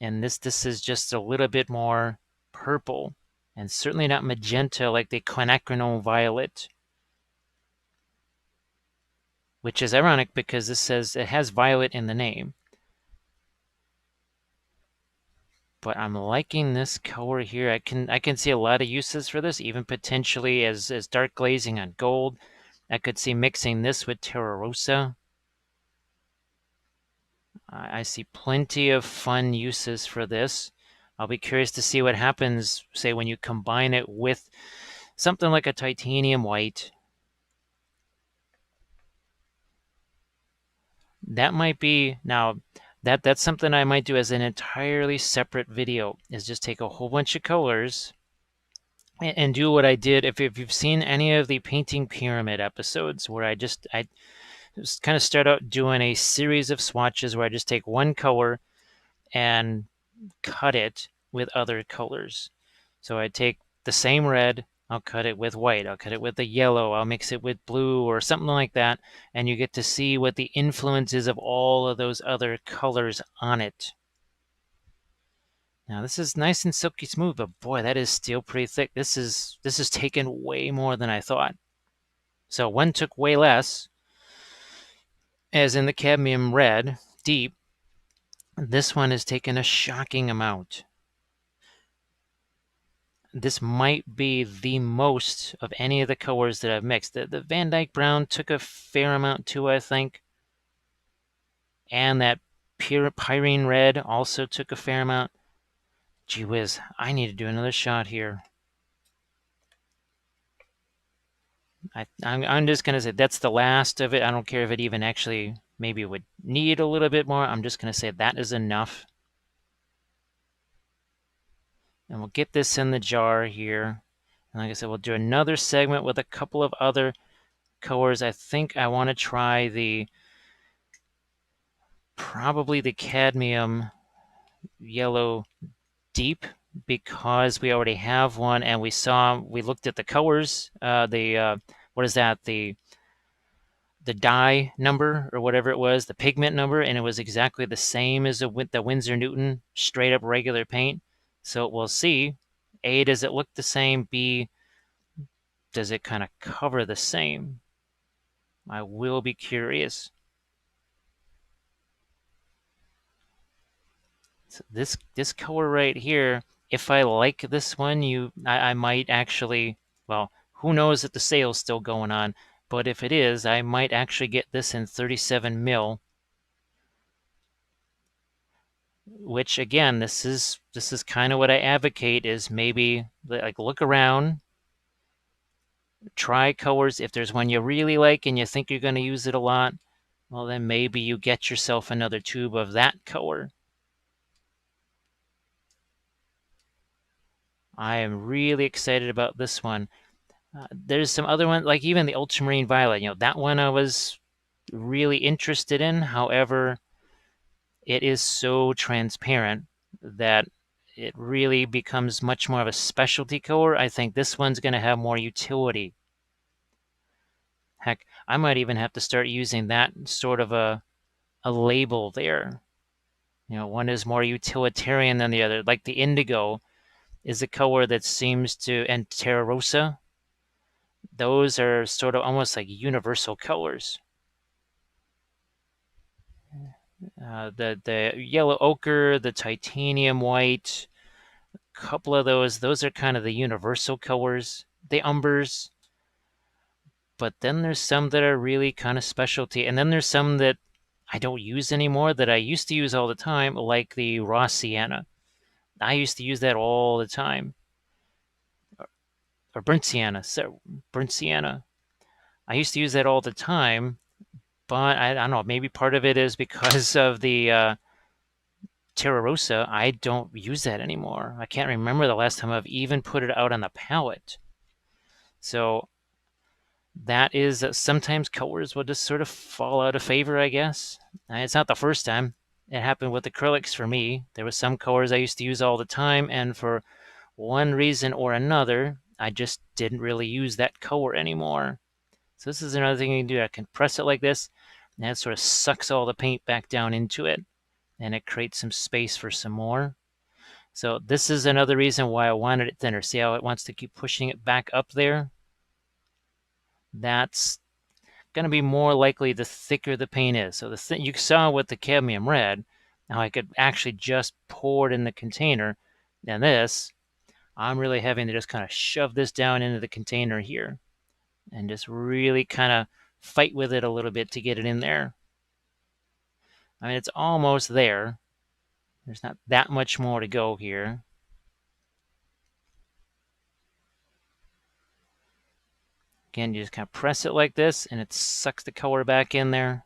and this is just a little bit more purple, and certainly not magenta like the quinacridone violet, which is ironic because this says it has violet in the name. But I'm liking this color here. I can see a lot of uses for this, even potentially as dark glazing on gold. I could see mixing this with Terra Rosa. I see plenty of fun uses for this. I'll be curious to see what happens, say, when you combine it with something like a titanium white. That might be, now, that's something I might do as an entirely separate video, is just take a whole bunch of colors and do what I did. If you've seen any of the painting pyramid episodes where I just kind of start out doing a series of swatches where I just take one color and cut it with other colors. So I take the same red, I'll cut it with white, I'll cut it with the yellow, I'll mix it with blue or something like that, and you get to see what the influence is of all of those other colors on it. Now this is nice and silky smooth, but boy, that is still pretty thick. This is taken way more than I thought. So one took way less, as in the cadmium red, deep. This one has taken a shocking amount. This might be the most of any of the colors that I've mixed. The Van Dyke Brown took a fair amount too, I think. And that Pyrene Red also took a fair amount. Gee whiz, I need to do another shot here. I'm just going to say that's the last of it. I don't care if it even actually maybe would need a little bit more. I'm just going to say that is enough. And we'll get this in the jar here. And like I said, we'll do another segment with a couple of other colors. I think I want to try probably the cadmium yellow deep, because we already have one and we looked at the colors, what is that, the dye number or whatever it was, the pigment number, and it was exactly the same as the Winsor Newton straight up regular paint. So we'll see, A, does it look the same? B, does it kind of cover the same? I will be curious. So this color right here, if I like this one, I might actually, well, who knows if the sale's still going on, but if it is, I might actually get this in 37 mil, which again, this is kind of what I advocate, is maybe like look around, try colors. If there's one you really like and you think you're going to use it a lot, well, then maybe you get yourself another tube of that color. I am really excited about this one. There's some other ones, like even the ultramarine violet. That one I was really interested in. However, it is so transparent that it really becomes much more of a specialty color. I think this one's going to have more utility. Heck, I might even have to start using that sort of a label there. One is more utilitarian than the other. Like the indigo is a color that seems to, and Terra Rosa, those are sort of almost like universal colors. The yellow ochre, the titanium white, a couple of those are kind of the universal colors. The umbers, but then there's some that are really kind of specialty, and then there's some that I don't use anymore that I used to use all the time, like the raw sienna. I used to use that all the time. or burnt sienna. So burnt sienna. I used to use that all the time, but I don't know. Maybe part of it is because of the Terra Rosa. I don't use that anymore. I can't remember the last time I've even put it out on the palette. So that is sometimes colors will just sort of fall out of favor, I guess. It's not the first time. It happened with acrylics for me. There were some colors I used to use all the time, and for one reason or another, I just didn't really use that color anymore. So this is another thing you can do. I can press it like this, and that sort of sucks all the paint back down into it, and it creates some space for some more. So this is another reason why I wanted it thinner. See how it wants to keep pushing it back up there? That's going to be more likely the thicker the paint is. So you saw with the cadmium red, now I could actually just pour it in the container. And this, I'm really having to just kind of shove this down into the container here and just really kind of fight with it a little bit to get it in there. I mean, it's almost there. There's not that much more to go here. Again, you just kind of press it like this, and it sucks the color back in there.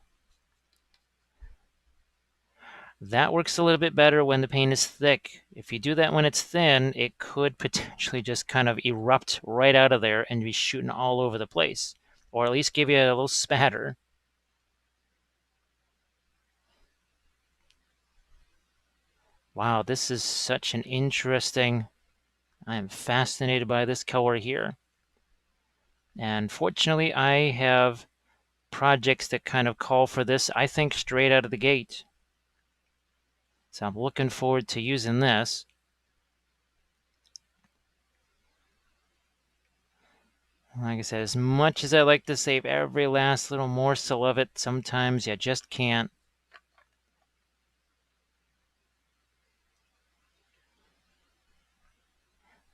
That works a little bit better when the paint is thick. If you do that when it's thin, it could potentially just kind of erupt right out of there and be shooting all over the place, or at least give you a little spatter. Wow, this is such an interesting... I am fascinated by this color here. And fortunately, I have projects that kind of call for this, I think, straight out of the gate. So I'm looking forward to using this. Like I said, as much as I like to save every last little morsel of it, sometimes you just can't.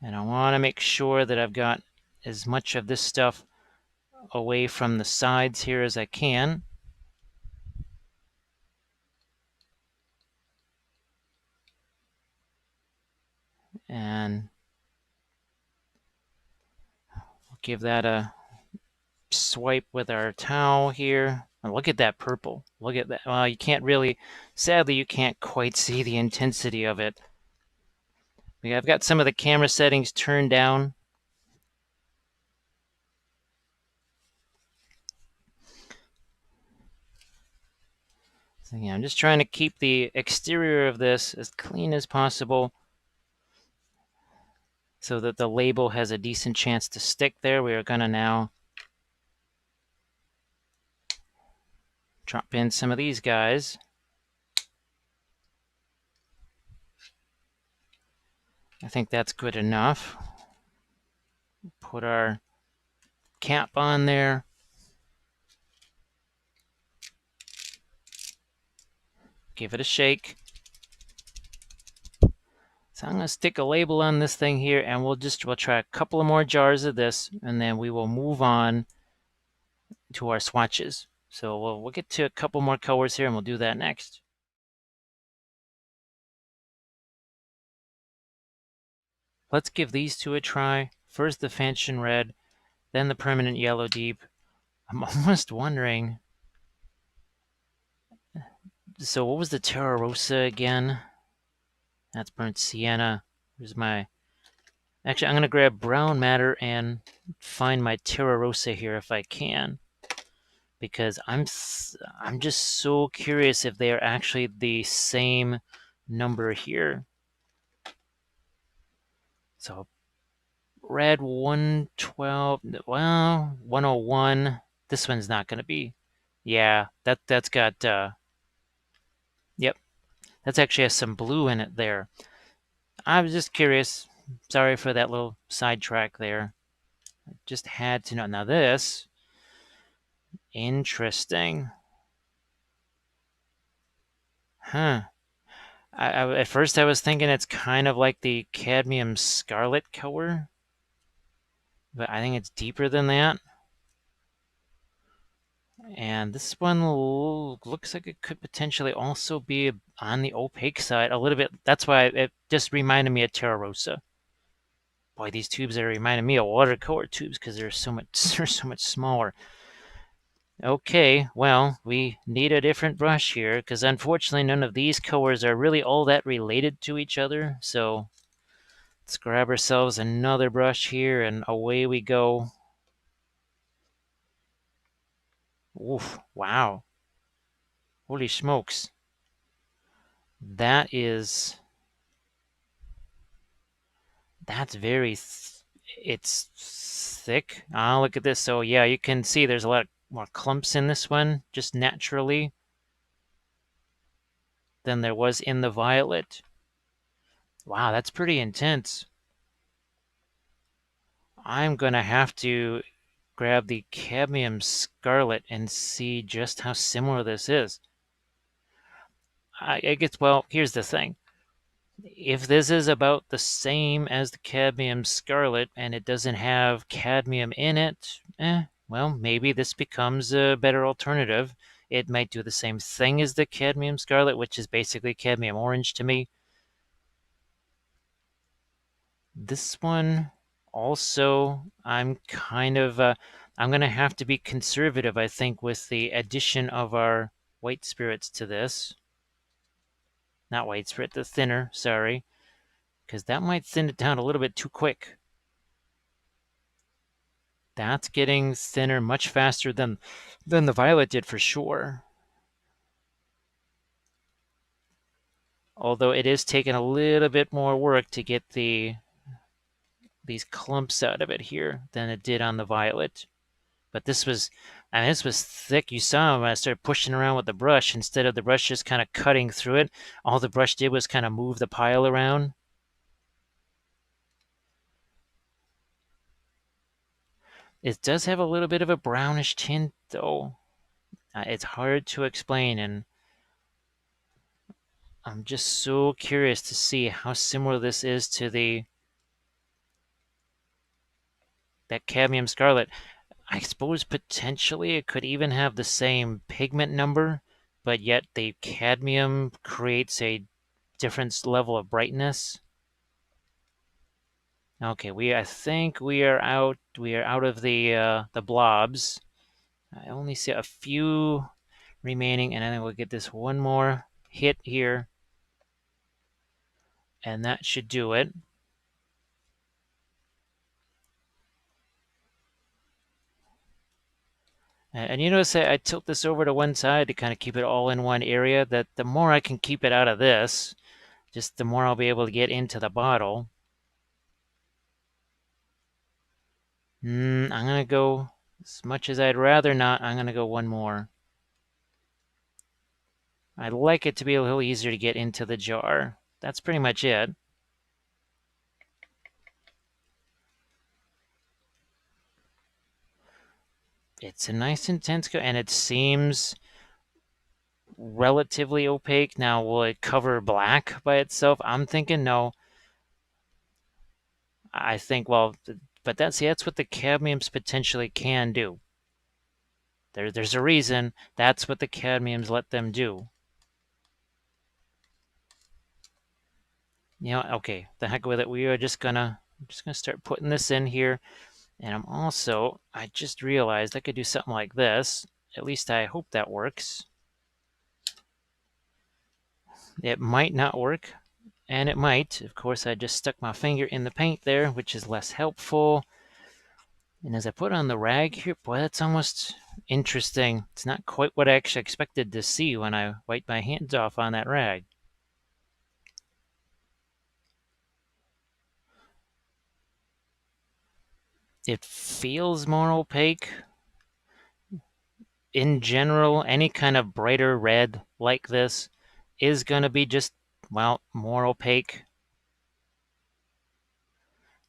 And I want to make sure that I've got as much of this stuff away from the sides here as I can. And we'll give that a swipe with our towel here. And look at that purple. Look at that. Well, you can't really, sadly, you can't quite see the intensity of it. I've got some of the camera settings turned down. So yeah, I'm just trying to keep the exterior of this as clean as possible so that the label has a decent chance to stick there. We are going to now drop in some of these guys. I think that's good enough. Put our cap on there. Give it a shake. So I'm going to stick a label on this thing here, and we'll try a couple of more jars of this, and then we will move on to our swatches. So we'll get to a couple more colors here, and we'll do that next. Let's give these two a try. First the Fanchon Red, then the Permanent Yellow Deep. I'm almost wondering... So what was the Terra Rosa again? That's burnt sienna. Here's my... Actually, I'm going to grab brown matter and find my Terra Rosa here if I can. Because I'm just so curious if they are actually the same number here. So red 112, well, 101. This one's not going to be. Yeah, that's got, yep, that's actually has some blue in it there. I was just curious. Sorry for that little sidetrack there. I just had to know. Now this, interesting. Huh. At first I was thinking it's kind of like the cadmium scarlet color, but I think it's deeper than that. And this one looks like it could potentially also be on the opaque side a little bit. That's why it just reminded me of Terra Rosa. Boy, these tubes are reminding me of watercolor tubes because they're so much smaller. Okay, well, we need a different brush here because unfortunately none of these colors are really all that related to each other. So let's grab ourselves another brush here and away we go. Oof, wow. Holy smokes. That's very, it's thick. Ah, look at this. So yeah, you can see there's a lot more clumps in this one, just naturally, than there was in the violet. Wow, that's pretty intense. I'm gonna have to grab the cadmium scarlet and see just how similar this is. I guess, well, here's the thing. If this is about the same as the cadmium scarlet and it doesn't have cadmium in it, well, maybe this becomes a better alternative. It might do the same thing as the cadmium scarlet, which is basically cadmium orange to me. This one also, I'm kind of, I'm going to have to be conservative, I think, with the addition of our white spirits to this. Not white spirit, the thinner, sorry, because that might thin it down a little bit too quick. That's getting thinner much faster than the violet did for sure. Although it is taking a little bit more work to get these clumps out of it here than it did on the violet. But this was, I mean, this was thick. You saw when I started pushing around with the brush. Instead of the brush just kind of cutting through it, all the brush did was kind of move the pile around. It does have a little bit of a brownish tint, though. It's hard to explain, and I'm just so curious to see how similar this is to that cadmium scarlet. I suppose potentially it could even have the same pigment number, but yet the cadmium creates a different level of brightness. Okay, I think we are out. We are out of the blobs. I only see a few remaining, and then we'll get this one more hit here, and that should do it. And you notice I tilt this over to one side to kind of keep it all in one area. That the more I can keep it out of this, just the more I'll be able to get into the bottle. I'm going to go, as much as I'd rather not, I'm going to go one more. I'd like it to be a little easier to get into the jar. That's pretty much it. It's a nice intense color, and it seems relatively opaque. Now, will it cover black by itself? I'm thinking no. I think, well, but that's what the cadmiums potentially can do. There's a reason that's what the cadmiums let them do. You know, okay, the heck with it. We are just gonna start putting this in here. And I just realized I could do something like this. At least I hope that works. It might not work, and it might. Of course, I just stuck my finger in the paint there, which is less helpful. And as I put on the rag here, boy, that's almost interesting. It's not quite what I actually expected to see when I wiped my hands off on that rag. It feels more opaque. In general, any kind of brighter red like this is going to be just, well, more opaque.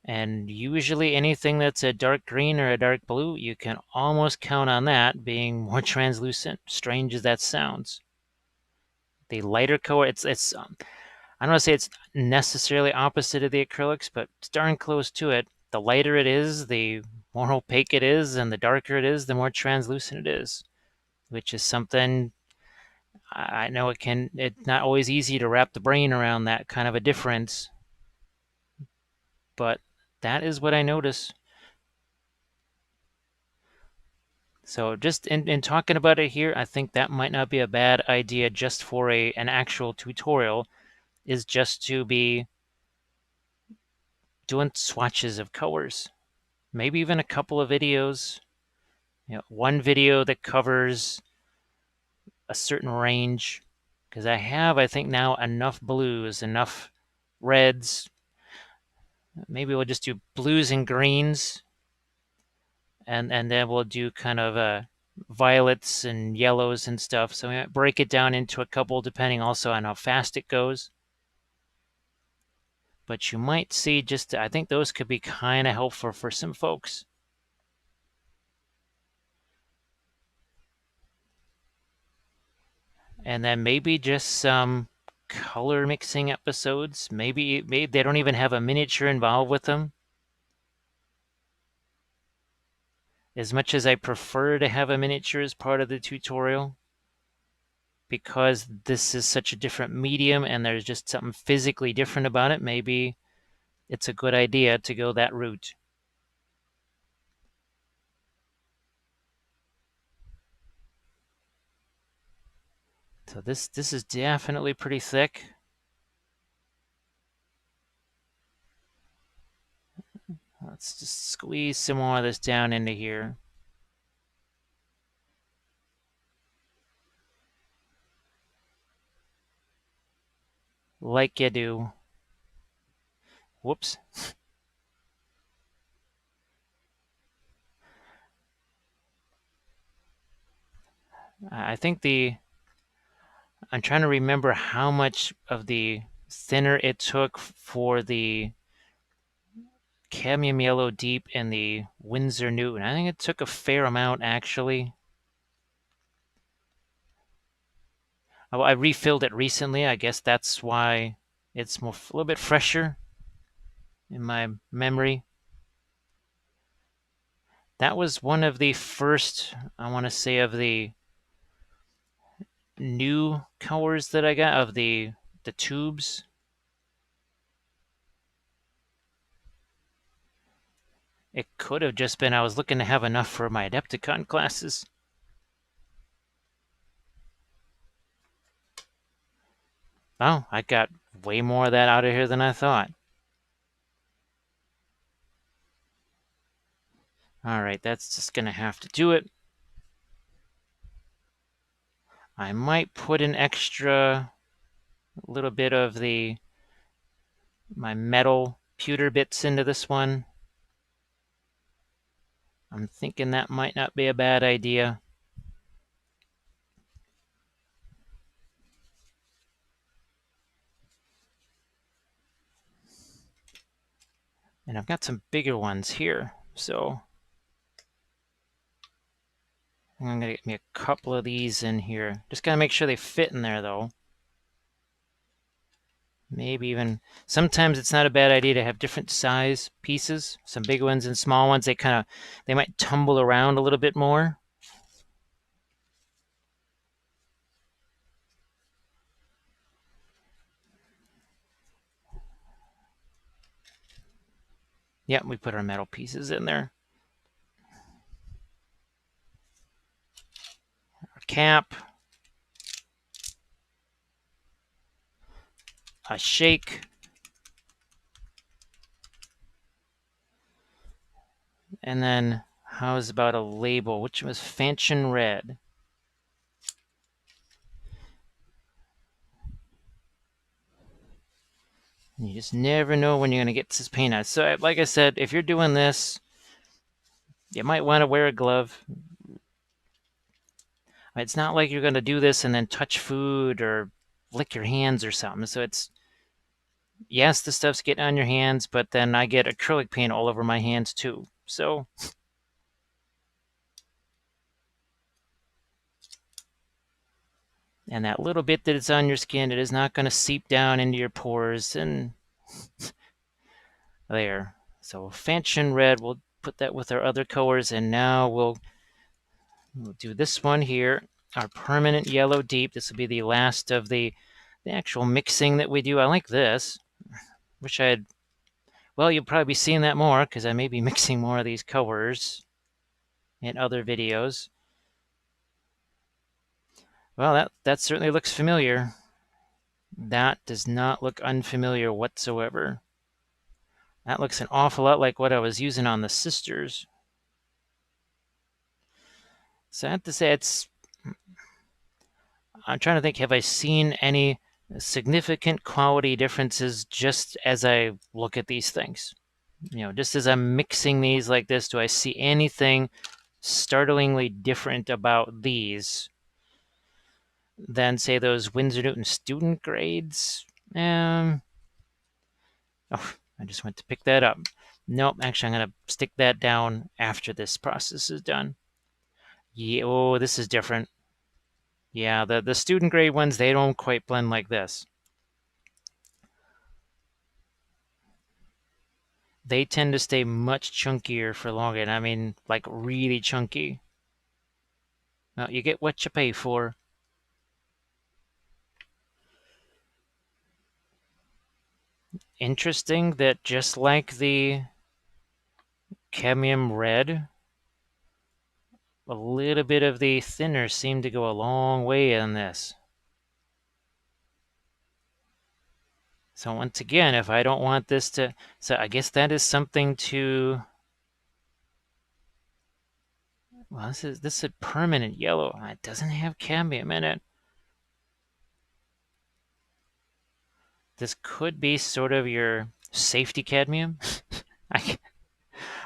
And usually anything that's a dark green or a dark blue, you can almost count on that being more translucent, strange as that sounds. The lighter color, I don't want to say it's necessarily opposite of the acrylics, but it's darn close to it. The lighter it is, the more opaque it is, and the darker it is, the more translucent it is, which is something I know it's not always easy to wrap the brain around that kind of a difference, but That is what I notice. So just in talking about it here, I think that might not be a bad idea just for an actual tutorial, is just to be doing swatches of colors. Maybe even a couple of videos. One video that covers a certain range. Because I think now, enough blues, enough reds. Maybe we'll just do blues and greens. And then we'll do kind of violets and yellows and stuff. So we might break it down into a couple depending also on how fast it goes. But you might see I think those could be kind of helpful for some folks. And then maybe just some color mixing episodes. Maybe they don't even have a miniature involved with them. As much as I prefer to have a miniature as part of the tutorial, because this is such a different medium and there's just something physically different about it, maybe it's a good idea to go that route. So this is definitely pretty thick. Let's just squeeze some more of this down into here. Like you do. Whoops. I think I'm trying to remember how much of the thinner it took for the cadmium yellow deep and the Winsor Newton. I think it took a fair amount, actually. Oh, I refilled it recently. I guess that's why it's a little bit fresher in my memory. That was one of the first, I want to say, of the new colors that I got, of the tubes. It could have just been I was looking to have enough for my Adepticon classes. Oh, I got way more of that out of here than I thought. All right, that's just going to have to do it. I might put an extra little bit of my metal pewter bits into this one. I'm thinking that might not be a bad idea. And I've got some bigger ones here, so I'm going to get me a couple of these in here. Just got to make sure they fit in there, though. Maybe even, sometimes it's not a bad idea to have different size pieces. Some big ones and small ones, they might tumble around a little bit more. Yeah, we put our metal pieces in there. Our cap. A shake. And then, how's about a label? Which was Fanchon Red? You just never know when you're going to get this paint on. So, like I said, if you're doing this, you might want to wear a glove. It's not like you're going to do this and then touch food or lick your hands or something. So yes, the stuff's getting on your hands, but then I get acrylic paint all over my hands too. So, and that little bit that is on your skin, it is not going to seep down into your pores and there. So Fanchon Red, we'll put that with our other colors, and now we'll do this one here, our permanent yellow deep. This will be the last of the actual mixing that we do. I like this. Wish I had Well, you'll probably be seeing that more because I may be mixing more of these colors in other videos. Well, that certainly looks familiar. That does not look unfamiliar whatsoever. That looks an awful lot like what I was using on the sisters. So I have to say I'm trying to think, have I seen any significant quality differences just as I look at these things? Just as I'm mixing these like this, do I see anything startlingly different about these than, say, those Winsor Newton student grades? Oh, I just went to pick that up. Nope, actually, I'm going to stick that down after this process is done. Yeah, oh, this is different. Yeah, the student grade ones, they don't quite blend like this. They tend to stay much chunkier for longer. And I mean, like really chunky. Well, you get what you pay for. Interesting that just like the cadmium red, a little bit of the thinner seemed to go a long way in this. So once again, if I don't want this to, so I guess that is something to, well, this is a permanent yellow. It doesn't have cadmium in it. This could be sort of your safety cadmium,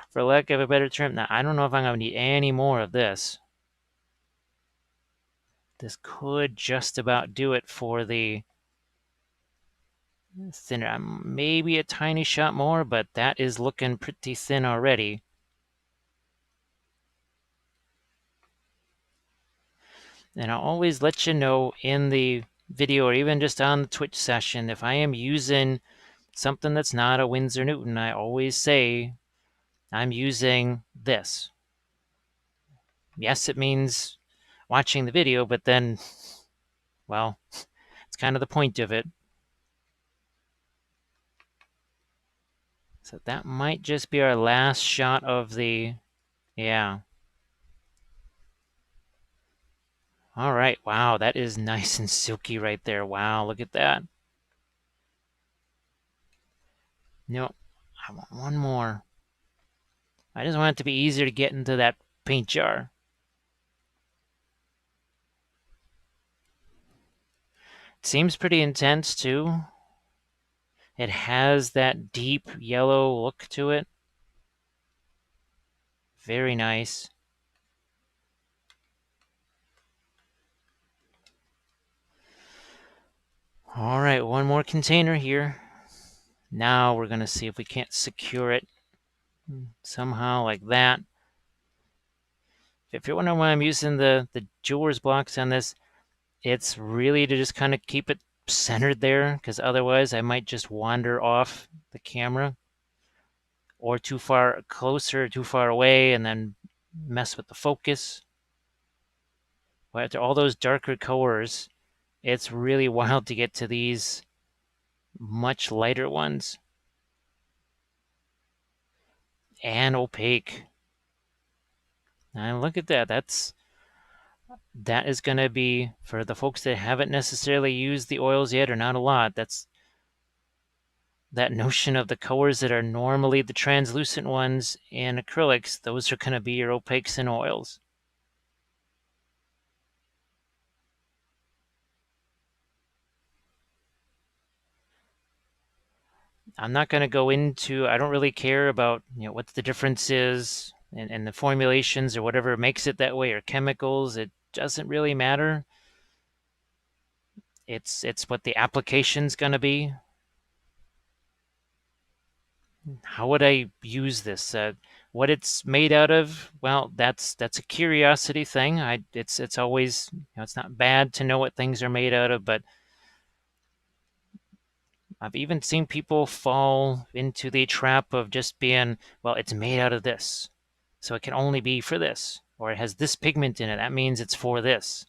for lack of a better term. Now, I don't know if I'm going to need any more of this. This could just about do it for the thinner. Maybe a tiny shot more, but that is looking pretty thin already. And I'll always let you know in the video or even just on the Twitch session if I am using something that's not a Winsor Newton. I always say I'm using this. Yes, it means watching the video, but then, well, it's kind of the point of it. So that might just be our last shot of the, yeah. All right, wow, that is nice and silky right there. Wow, look at that. No, I want one more. I just want it to be easier to get into that paint jar. It seems pretty intense too. It has that deep yellow look to it. Very nice. All right, one more container here. Now we're going to see if we can't secure it somehow like that. If you're wondering why I'm using the jeweler's blocks on this, it's really to just kind of keep it centered there, because otherwise I might just wander off the camera or too far closer, too far away, and then mess with the focus. But after all those darker colors, it's really wild to get to these much lighter ones. And opaque. And look at that. That is going to be, for the folks that haven't necessarily used the oils yet, or not a lot, that's that notion of the colors that are normally the translucent ones in acrylics. Those are going to be your opaques and oils. I'm not going to go into, I don't really care about what the difference is and the formulations or whatever makes it that way, or chemicals. It doesn't really matter. It's what the application's going to be. How would I use this? What it's made out of? Well, that's a curiosity thing. It's always, it's not bad to know what things are made out of, but I've even seen people fall into the trap of just being, well, it's made out of this, so it can only be for this, or it has this pigment in it. That means it's for this.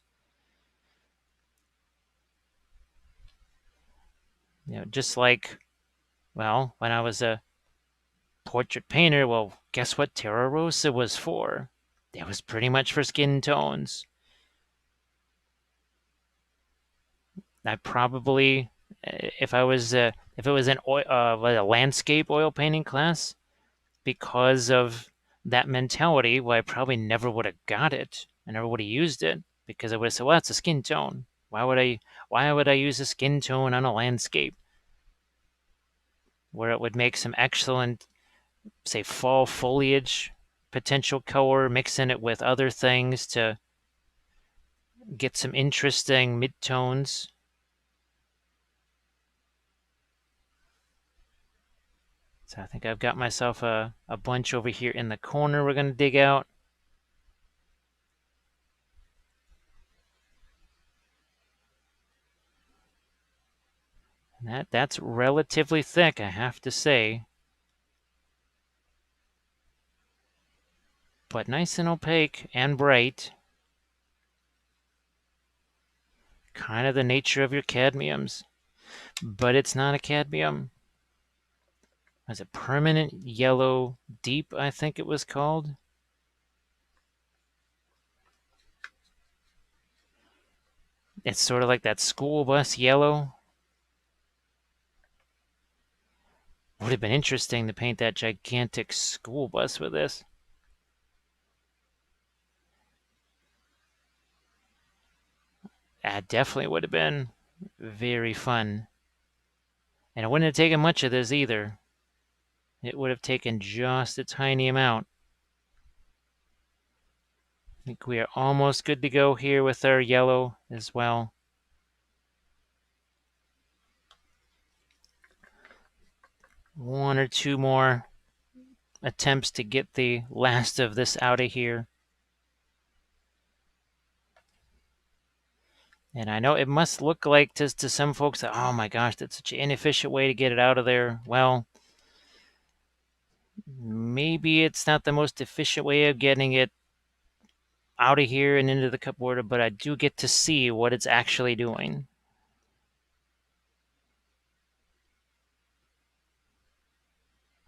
Just like, well, when I was portrait painter, well, guess what Terra Rosa was for? It was pretty much for skin tones. I probably, if it was a landscape oil painting class, because of that mentality, well, I probably never would have got it. I never would have used it because I would have said, well, it's a skin tone. Why would I use a skin tone on a landscape where it would make some excellent, say, fall foliage potential color, mixing it with other things to get some interesting midtones. So I think I've got myself a bunch over here in the corner we're going to dig out. And that's relatively thick, I have to say. But nice and opaque and bright. Kind of the nature of your cadmiums. But it's not a cadmium. It's a permanent yellow deep, I think it was called. It's sort of like that school bus yellow. Would have been interesting to paint that gigantic school bus with this. That definitely would have been very fun. And it wouldn't have taken much of this either. It would have taken just a tiny amount. I think we are almost good to go here with our yellow as well. One or two more attempts to get the last of this out of here. And I know it must look like to some folks that, oh my gosh, that's such an inefficient way to get it out of there. Well, maybe it's not the most efficient way of getting it out of here and into the cupboard, but I do get to see what it's actually doing.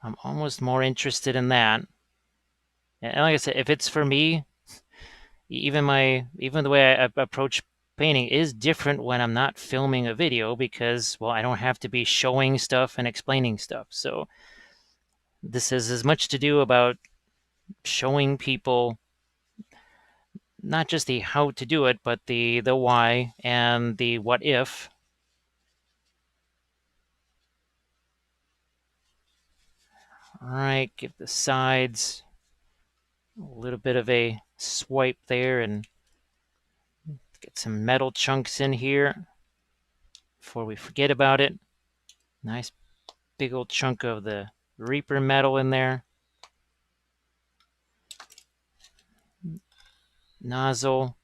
I'm almost more interested in that. And like I said, if it's for me, even the way I approach painting is different when I'm not filming a video because, well, I don't have to be showing stuff and explaining stuff. So this has as much to do about showing people not just the how to do it, but the why and the what if. All right, give the sides a little bit of a swipe there and get some metal chunks in here before we forget about it. Nice big old chunk of the Reaper metal in there. Nozzle.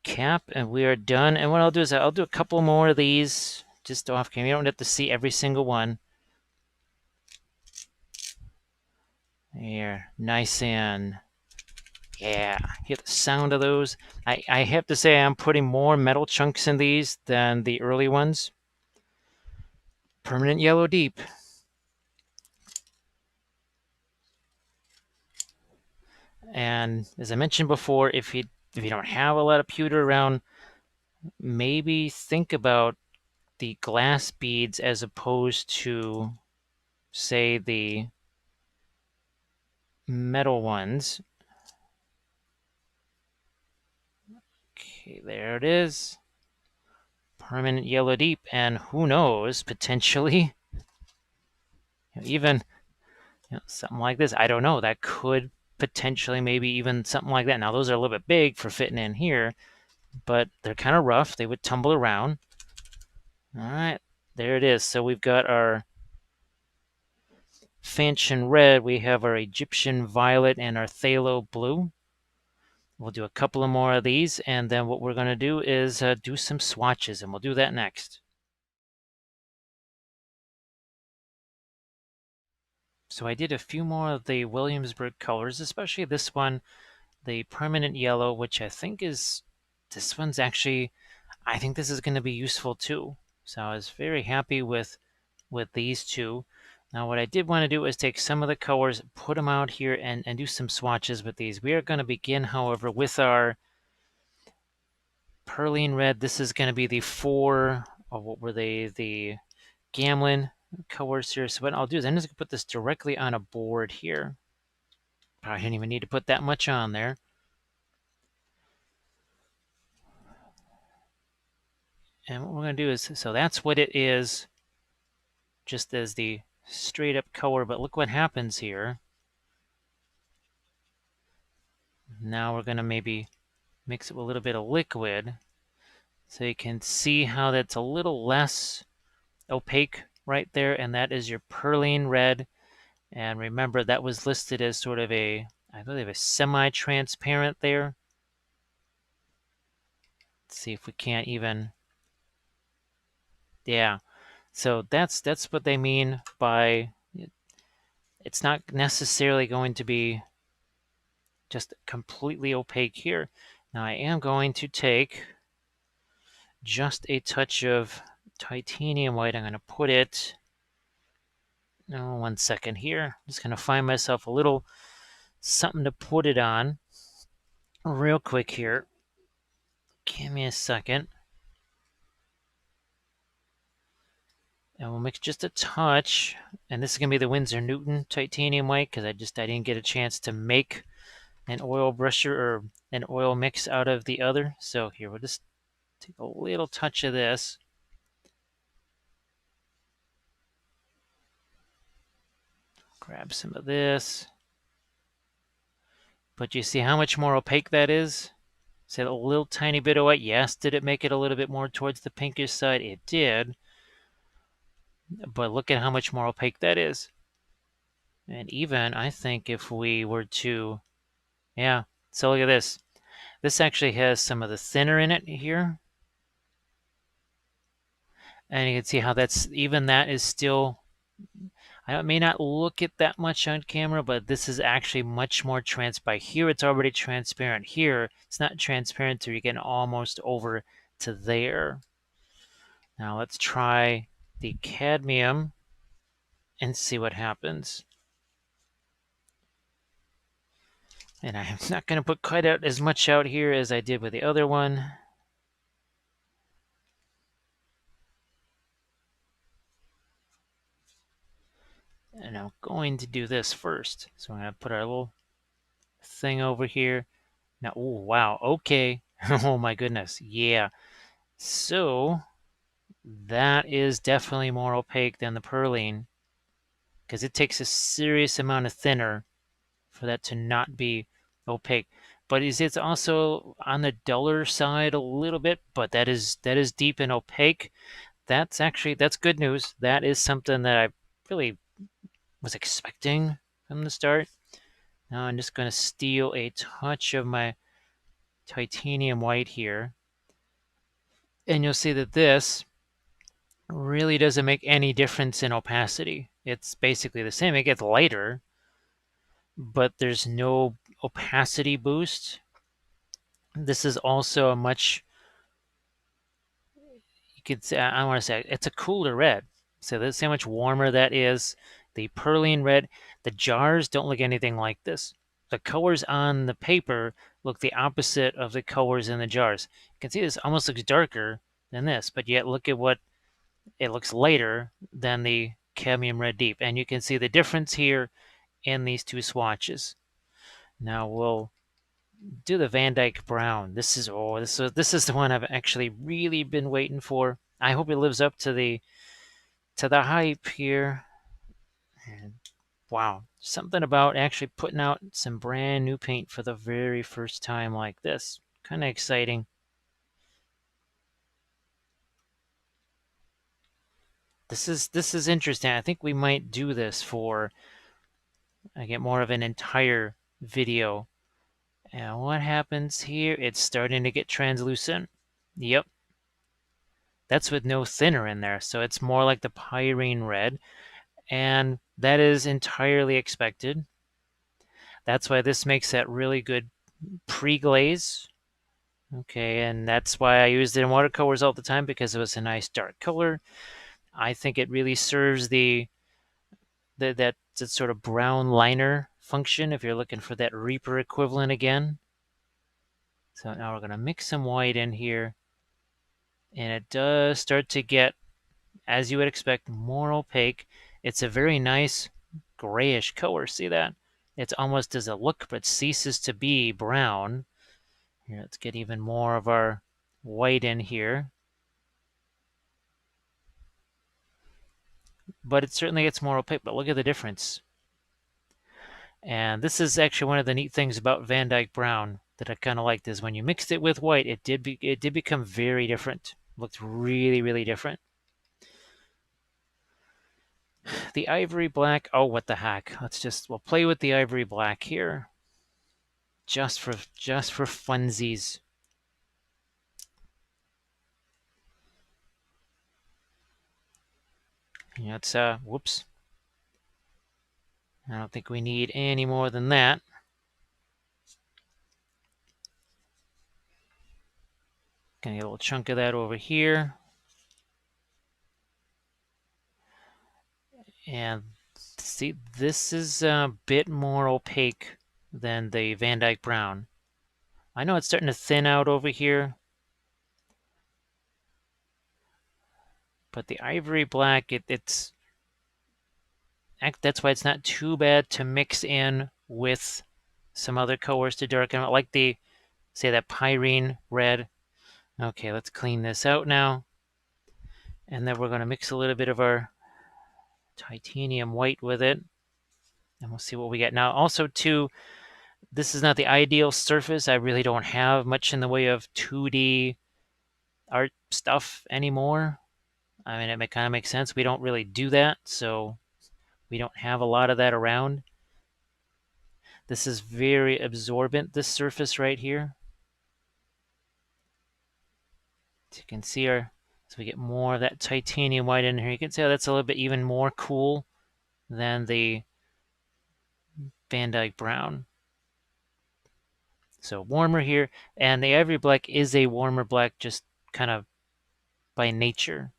Cap, and we are done. And what I'll do is I'll do a couple more of these just off camera. You don't have to see every single one. There, nice and yeah, hear the sound of those. I have to say I'm putting more metal chunks in these than the early ones. Permanent yellow deep. And as I mentioned before, if you don't have a lot of pewter around, maybe think about the glass beads as opposed to, say, the metal ones. Okay, there it is. Permanent yellow deep, and who knows, potentially, even something like this. I don't know. That could potentially, maybe even something like that. Now, those are a little bit big for fitting in here, but they're kind of rough. They would tumble around. All right, there it is. So we've got our Fanchon red, we have our Egyptian violet, and our phthalo blue. We'll do a couple of more of these, and then what we're going to do is do some swatches, and we'll do that next. So I did a few more of the Williamsburg colors, especially this one, the permanent yellow, which I think is, this one's actually, I think this is going to be useful too. So I was very happy with these two. Now what I did want to do is take some of the colors, put them out here, and do some swatches with these. We are going to begin, however, with our Perlene red. This is going to be the 4, or what were they, the Gamlin colors here. So what I'll do is I'm just going to put this directly on a board here. I didn't even need to put that much on there. And what we're going to do is, so that's what it is, just as the straight up color, but look what happens here. Now we're going to maybe mix it with a little bit of liquid so you can see how that's a little less opaque right there, and that is your Perlene red. And remember, that was listed as sort of a, I believe, a semi-transparent there. Let's see if we can't even, yeah. So that's what they mean by, it's not necessarily going to be just completely opaque here. Now I am going to take just a touch of titanium white. I'm going to put it, oh, 1 second here. I'm just going to find myself a little something to put it on real quick here. Give me a second. And we'll mix just a touch. And this is going to be the Winsor Newton titanium white because I didn't get a chance to make an oil brusher or an oil mix out of the other. So here, we'll just take a little touch of this. Grab some of this. But you see how much more opaque that is? Is a little tiny bit of white? Yes. Did it make it a little bit more towards the pinkish side? It did. But look at how much more opaque that is. And even, I think if we were to, yeah. So look at this. This actually has some of the thinner in it here. And you can see how that's, even that is still, I may not look at that much on camera, but this is actually much more transparent. Here it's already transparent. Here it's not transparent till you're getting almost over to there. Now let's try the cadmium and see what happens. And I'm not going to put quite out as much out here as I did with the other one. And I'm going to do this first. So I'm going to put our little thing over here. Now, oh, wow, okay. Oh my goodness, yeah. So that is definitely more opaque than the Perlene because it takes a serious amount of thinner for that to not be opaque. But it's also on the duller side a little bit, but that is deep and opaque. That's good news. That is something that I really was expecting from the start. Now I'm just going to steal a touch of my titanium white here. And you'll see that this really doesn't make any difference in opacity. It's basically the same. It gets lighter, but there's no opacity boost. This is also a much, you could say, I want to say, it's a cooler red. So that's how much warmer that is. The Perlene red, the jars don't look anything like this. The colors on the paper look the opposite of the colors in the jars. You can see this almost looks darker than this, but yet look at what it looks lighter than the cadmium red deep. And you can see the difference here in these two swatches. Now we'll do the Van Dyke Brown. This is the one I've actually really been waiting for. I hope it lives up to the hype here. And wow, something about actually putting out some brand new paint for the very first time like this. Kind of exciting. This is interesting. I think we might do this for, I get more of an entire video. And what happens here? It's starting to get translucent. Yep. That's with no thinner in there. So it's more like the pyrene red. And that is entirely expected. That's why this makes that really good pre-glaze. Okay, and that's why I used it in watercolors all the time because it was a nice dark color. I think it really serves the that sort of brown liner function if you're looking for that Reaper equivalent again. So now we're going to mix some white in here, and it does start to get, as you would expect, more opaque. It's a very nice grayish color. See that? It's almost as a look, but ceases to be brown. Here, let's get even more of our white in here. But it certainly gets more opaque, but look at the difference. And this is actually one of the neat things about Van Dyke Brown that I kind of liked, is when you mixed it with white, it did become very different. Looked really, really different. The ivory black, oh, what the heck. We'll play with the ivory black here. Just for funsies. Yeah, it's, whoops. I don't think we need any more than that. Gonna get a little chunk of that over here. And see, this is a bit more opaque than the Van Dyke Brown. I know it's starting to thin out over here, but the ivory black, that's why it's not too bad to mix in with some other colors to darken it, like say that pyrene red. Okay, let's clean this out now. And then we're going to mix a little bit of our titanium white with it. And we'll see what we get. Now, also, too, this is not the ideal surface. I really don't have much in the way of 2D art stuff anymore. I mean, it kind of makes sense. We don't really do that, so we don't have a lot of that around. This is very absorbent, this surface right here. So you can see as we get more of that titanium white in here, you can see how that's a little bit even more cool than the Van Dyke Brown. So warmer here, and the ivory black is a warmer black just kind of by nature.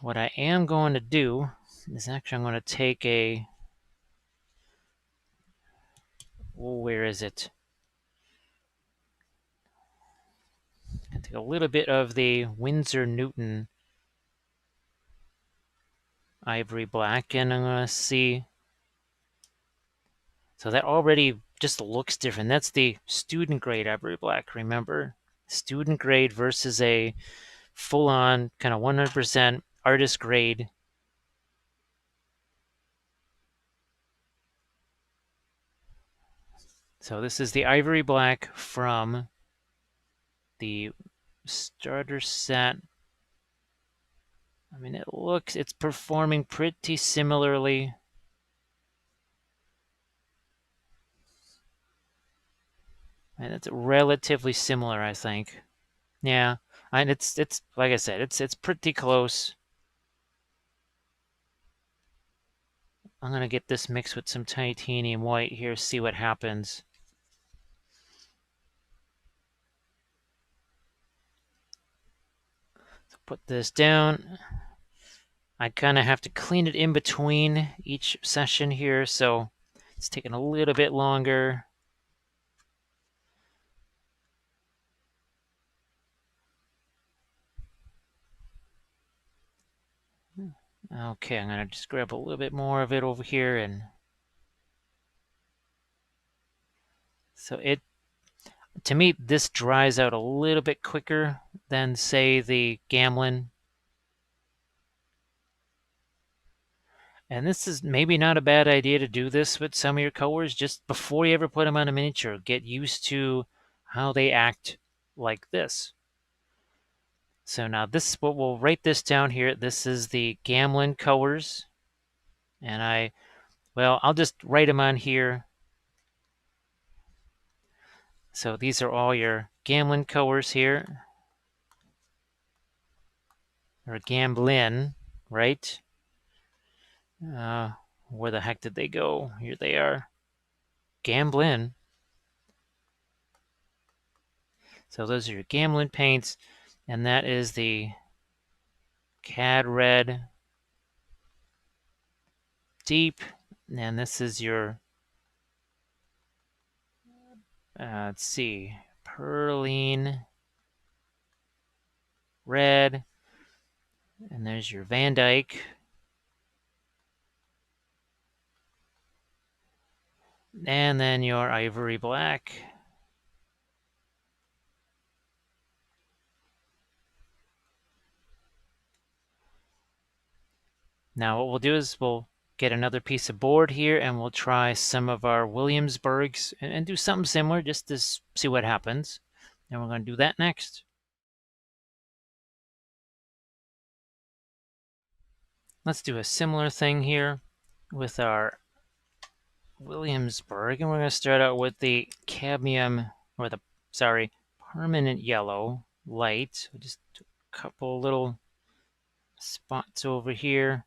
What I am going to do is actually I'm going to take where is it? I take a little bit of the Winsor Newton ivory black, and I'm going to see. So that already just looks different. That's the student grade ivory black, remember? Student grade versus a full-on kind of 100% artist grade. So this is the ivory black from the starter set. I mean, it's performing pretty similarly. And it's relatively similar, I think. Yeah, and it's like I said, it's pretty close. I'm gonna get this mixed with some titanium white here, see what happens. So put this down. I kind of have to clean it in between each session here, so it's taking a little bit longer. Okay, I'm gonna just grab a little bit more of it over here, and so to me, this dries out a little bit quicker than, say, the Gamlin. And this is maybe not a bad idea to do this with some of your colors just before you ever put them on a miniature. Get used to how they act like this. So now we'll write this down here. This is the Gamlin colors. And I'll just write them on here. So these are all your Gamlin colors here. Or Gamblin, right? Where the heck did they go? Here they are. Gamblin. So those are your Gamlin paints. And that is the Cad Red deep. And this is your, let's see, Perline red. And there's your Van Dyke. And then your ivory black. Now what we'll do is we'll get another piece of board here and we'll try some of our Williamsburgs and do something similar just to see what happens. And we're going to do that next. Let's do a similar thing here with our Williamsburg, and we're going to start out with the cadmium, or the, sorry, permanent yellow light. Just a couple little spots over here.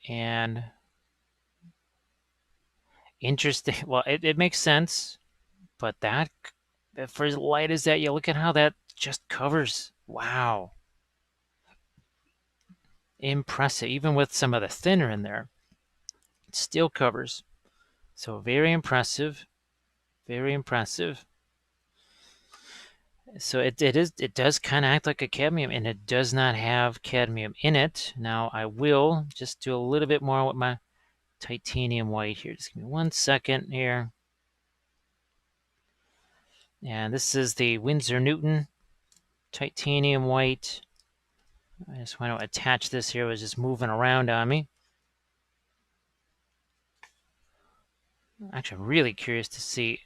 And interesting, well, it makes sense, but that, for as light as that, you look at how that just covers. Wow. Impressive. Even with some of the thinner in there, it still covers. So very impressive. Very impressive. So it does kind of act like a cadmium, and it does not have cadmium in it. Now I will just do a little bit more with my titanium white here. Just give me 1 second here. And this is the Winsor Newton titanium white. I just want to attach this here. It was just moving around on me. Actually, I'm really curious to see.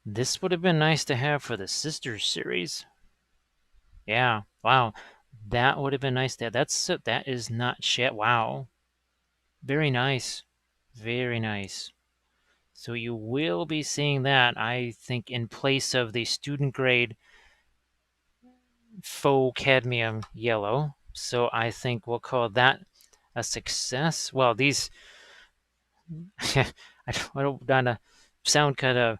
This would have been nice to have for the Sisters series. Yeah, wow. That would have been nice to have. That is not shit. Wow. Very nice. Very nice. So you will be seeing that, I think, in place of the student grade faux cadmium yellow. So I think we'll call that a success. Well, these, I don't want to sound kind of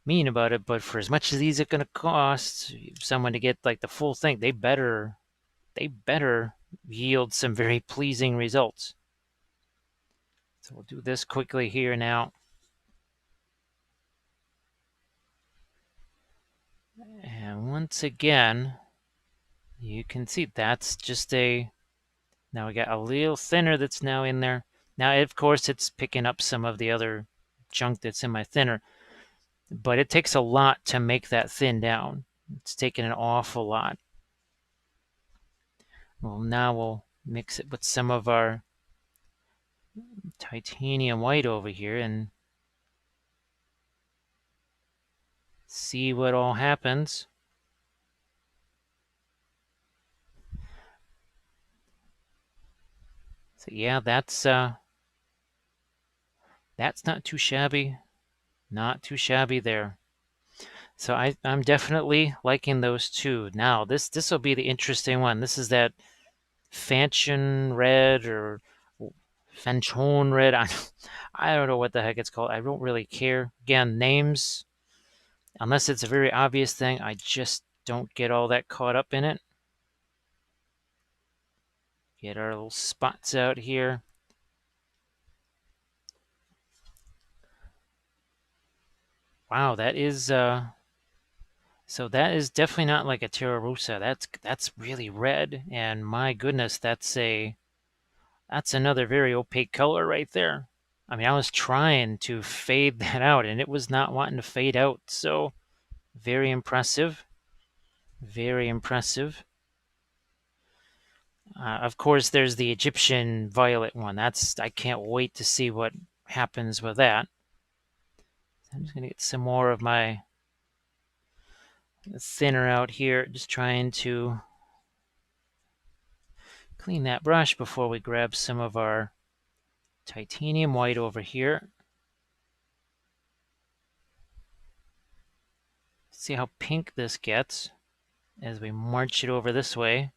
mean about it, but for as much as these are going to cost someone to get like the full thing, they better yield some very pleasing results. So we'll do this quickly here now. And once again, you can see that's just a, now we got a little thinner that's now in there. Now, of course, it's picking up some of the other junk that's in my thinner, but it takes a lot to make that thin down. It's taking an awful lot. Well, now we'll mix it with some of our titanium white over here and see what all happens. So yeah, that's not too shabby. Not too shabby there. So I'm definitely liking those two. Now this will be the interesting one. This is that Fanchon red or Fanchon red. I don't know what the heck it's called. I don't really care. Again, names, unless it's a very obvious thing, I just don't get all that caught up in it. Get our little spots out here. Wow, that is so that is definitely not like a Terra Rosa. That's really red, and my goodness, that's another very opaque color right there. I mean, I was trying to fade that out, and it was not wanting to fade out. So very impressive. Very impressive. Of course, there's the Egyptian violet one. I can't wait to see what happens with that. I'm just going to get some more of my thinner out here. Just trying to clean that brush before we grab some of our titanium white over here. See how pink this gets as we march it over this way.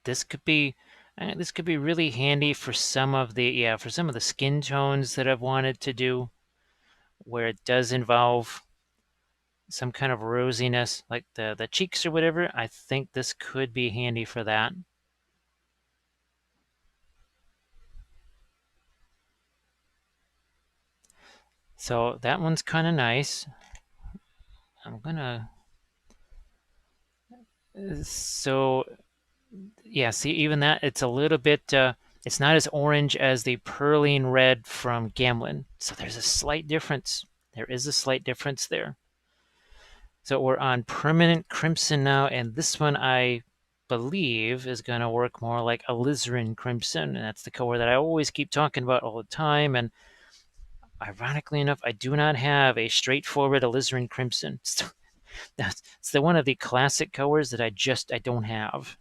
This could be really handy for some of the skin tones that I've wanted to do. where it does involve some kind of rosiness, like the cheeks or whatever, I think this could be handy for that. So that one's kind of nice. I'm gonna, so yeah, see, even that, it's a little bit, it's not as orange as the Perline Red from Gamlin. So there's a slight difference. There is a slight difference there. So we're on Permanent Crimson now, and this one I believe is going to work more like alizarin crimson, and that's the color that I always keep talking about all the time. And ironically enough, I do not have a straightforward alizarin crimson. It's the one of the classic colors that I don't have.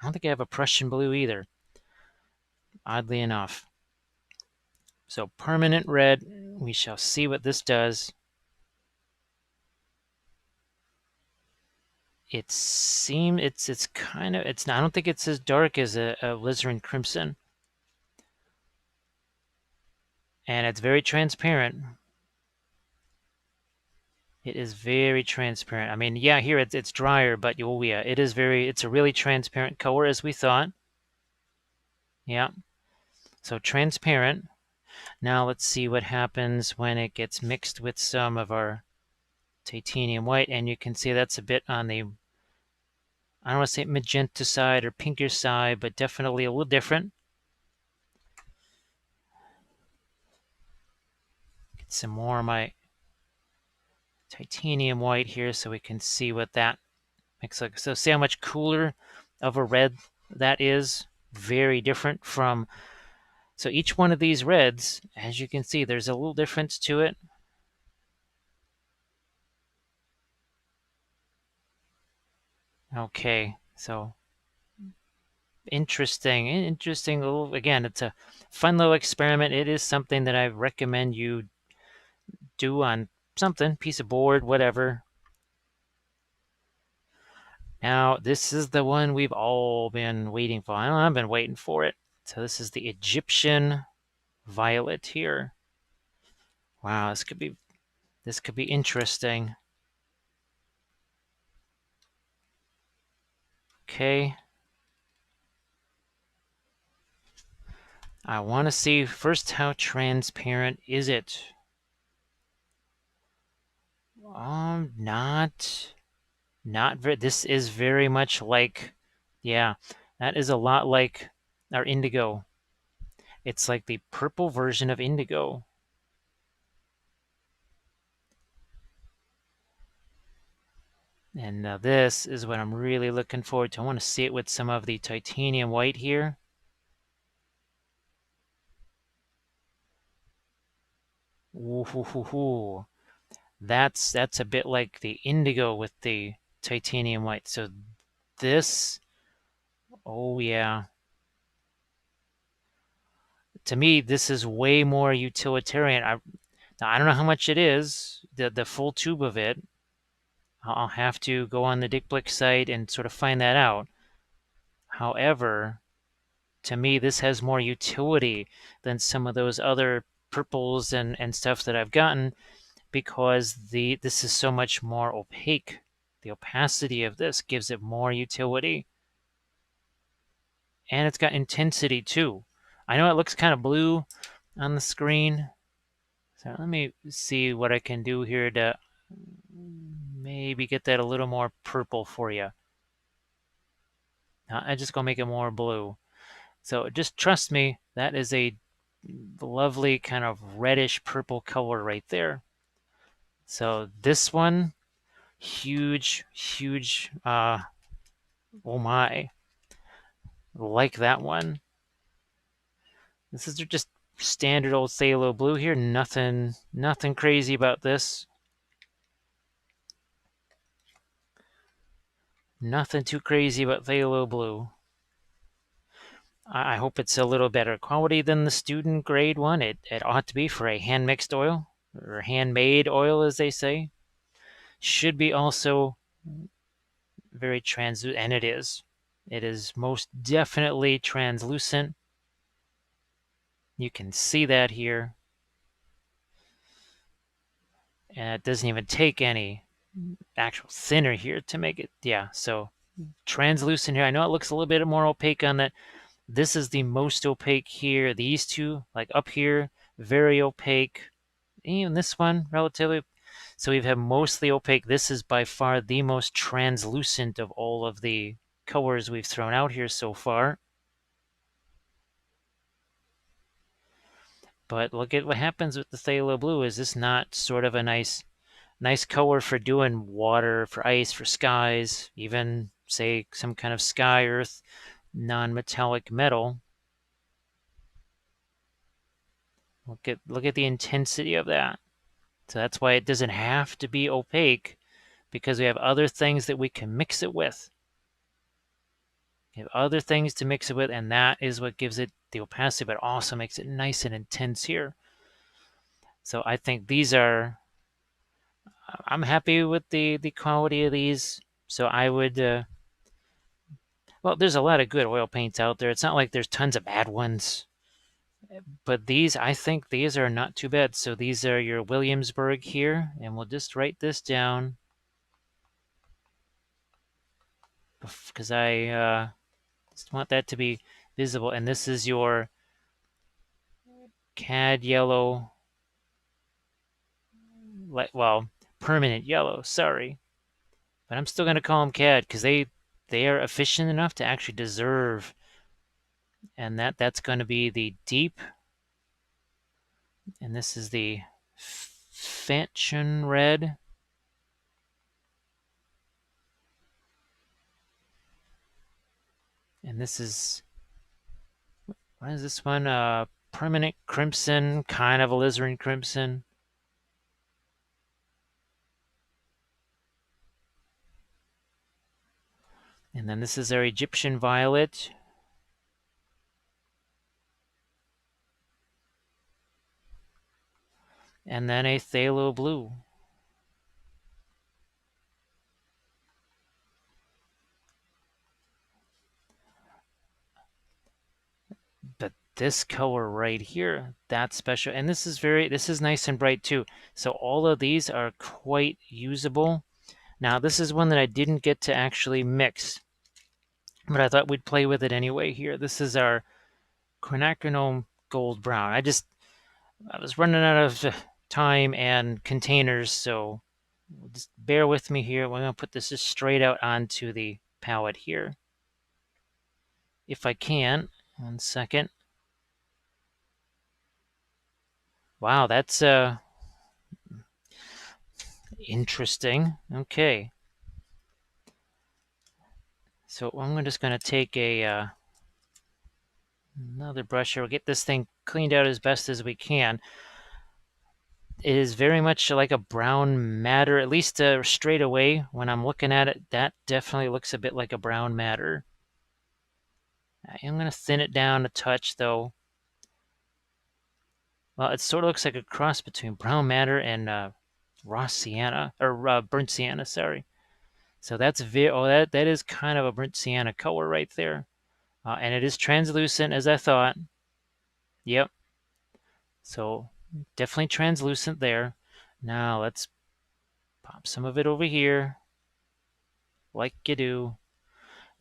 I don't think I have a Prussian blue either, oddly enough. So permanent red, we shall see what this does. It's kind of, it's not, I don't think it's as dark as a alizarin crimson. And it's very transparent. It is very transparent. I mean, yeah, here it's drier, but oh yeah, it's a really transparent color as we thought. Yeah, so transparent. Now let's see what happens when it gets mixed with some of our titanium white, and you can see that's a bit on the, I don't want to say magenta side or pinkish side, but definitely a little different. Get some more of my titanium white here so we can see what that makes like. So see how much cooler of a red that is. Very different from, so each one of these reds, as you can see, there's a little difference to it. Okay, so interesting little, again, it's a fun little experiment. It is something that I recommend you do on something, piece of board, whatever. Now, this is the one we've all been waiting for. I've been waiting for it. So this is the Egyptian violet here. Wow, this could be interesting. Okay. I want to see first how transparent is it? Not very. This is very much like, yeah, that is a lot like our indigo. It's like the purple version of indigo. And now this is what I'm really looking forward to. I want to see it with some of the titanium white here. Ooh, that's a bit like the indigo with the titanium white. So this, oh yeah. To me, this is way more utilitarian. Now, I don't know how much it is, the full tube of it. I'll have to go on the Dick Blick site and sort of find that out. However, to me, this has more utility than some of those other purples and stuff that I've gotten, because this is so much more opaque. The opacity of this gives it more utility. And it's got intensity too. I know it looks kind of blue on the screen. So let me see what I can do here to maybe get that a little more purple for you. I'm just going to make it more blue. So just trust me, that is a lovely kind of reddish purple color right there. So this one, huge, huge, oh my, like that one. This is just standard old phthalo blue here. Nothing crazy about this. Nothing too crazy about phthalo blue. I hope it's a little better quality than the student grade one. It ought to be for a hand mixed oil, or handmade oil, as they say. Should be also very translucent, and it is. It is most definitely translucent. You can see that here. And it doesn't even take any actual thinner here to make it. Yeah, so translucent here. I know it looks a little bit more opaque on that. This is the most opaque here. These two, like up here, very opaque. Even this one, relatively. So we've had mostly opaque. This is by far the most translucent of all of the colors we've thrown out here so far. But look at what happens with the phthalo blue. Is this not sort of a nice color for doing water, for ice, for skies, even say some kind of sky earth non-metallic metal? Look at the intensity of that. So that's why it doesn't have to be opaque, because we have other things that we can mix it with. We have other things to mix it with, and that is what gives it the opacity, but also makes it nice and intense here. So I think these are, I'm happy with the quality of these. So I would, well, there's a lot of good oil paints out there. It's not like there's tons of bad ones. But these, I think these are not too bad. So these are your Williamsburg here, and we'll just write this down because I just want that to be visible. And this is your cad yellow, well, permanent yellow, sorry. But I'm still going to call them cad because they are efficient enough to actually deserve. And that's going to be the deep. And this is the Fanchon red. And this is, what is this one? Permanent crimson, kind of alizarin crimson. And then this is our Egyptian violet. And then a phthalo blue. But this color right here, that's special. And this is nice and bright too. So all of these are quite usable. Now this is one that I didn't get to actually mix, but I thought we'd play with it anyway here. This is our quinacridone gold brown. I was running out of time and containers, so just bear with me here. We're going to put this just straight out onto the palette here. If I can. 1 second. Wow, that's interesting. Okay. So I'm just going to take another brush here. We'll get this thing cleaned out as best as we can. It is very much like a brown matter, at least straight away when I'm looking at it. That definitely looks a bit like a brown matter. I am going to thin it down a touch, though. Well, it sort of looks like a cross between brown matter and raw sienna, or burnt sienna, sorry. So that's that is kind of a burnt sienna color right there. And it is translucent, as I thought. Yep. So definitely translucent there. Now let's pop some of it over here, like you do.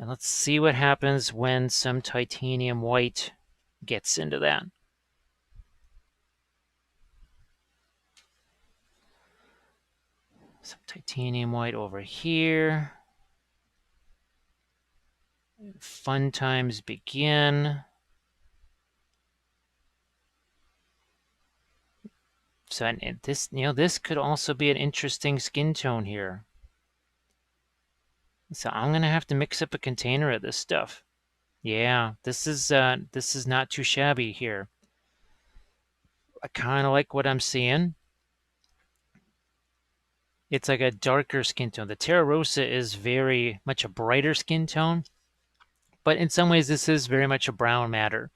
And let's see what happens when some titanium white gets into that. Some titanium white over here. Fun times begin. So this, this could also be an interesting skin tone here. So I'm gonna have to mix up a container of this stuff. Yeah, this is not too shabby here. I kind of like what I'm seeing. It's like a darker skin tone. The Terra Rosa is very much a brighter skin tone, but in some ways this is very much a brown matter.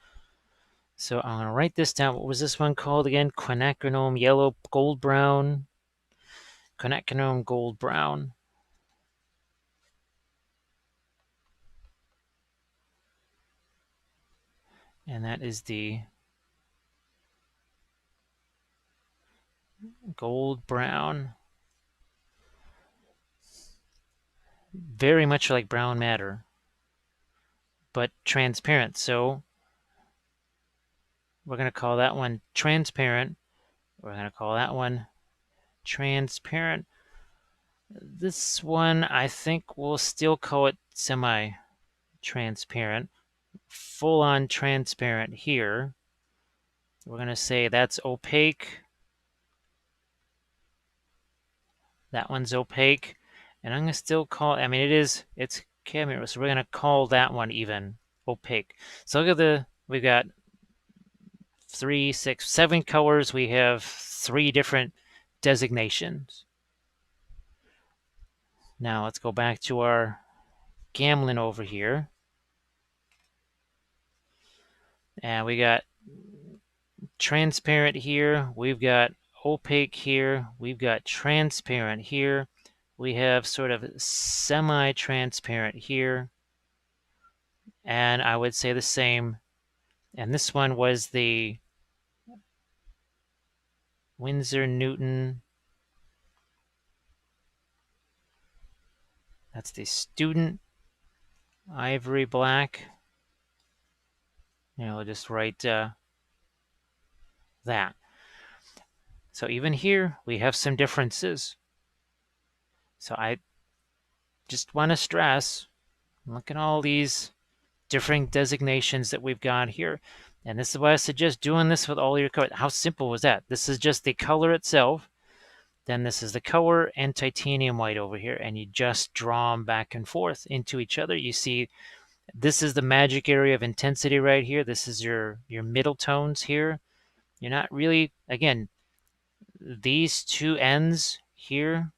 So I'm gonna write this down. What was this one called again? Quinacridone yellow gold brown. Quinacridone gold brown. And that is the gold brown. Very much like brown matter, but transparent. So we're going to call that one transparent. We're going to call that one transparent. This one, I think we'll still call it semi-transparent. Full-on transparent here. We're going to say that's opaque. That one's opaque. And I'm going to still call, I mean, it's camera, so we're going to call that one even opaque. So look at we've got 3, 6, 7 colors. We have 3 different designations. Now let's go back to our gamelin over here. And we got transparent here. We've got opaque here. We've got transparent here. We have sort of semi-transparent here. And I would say the same. And this one was the Winsor Newton. That's the student ivory black. We'll just write that. So even here, we have some differences. So I just want to stress, look at all these different designations that we've got here. And this is why I suggest doing this with all your colors. How simple was that? This is just the color itself. Then this is the color and titanium white over here. And you just draw them back and forth into each other. You see, this is the magic area of intensity right here. This is your middle tones here. You're not really, again, these two ends here,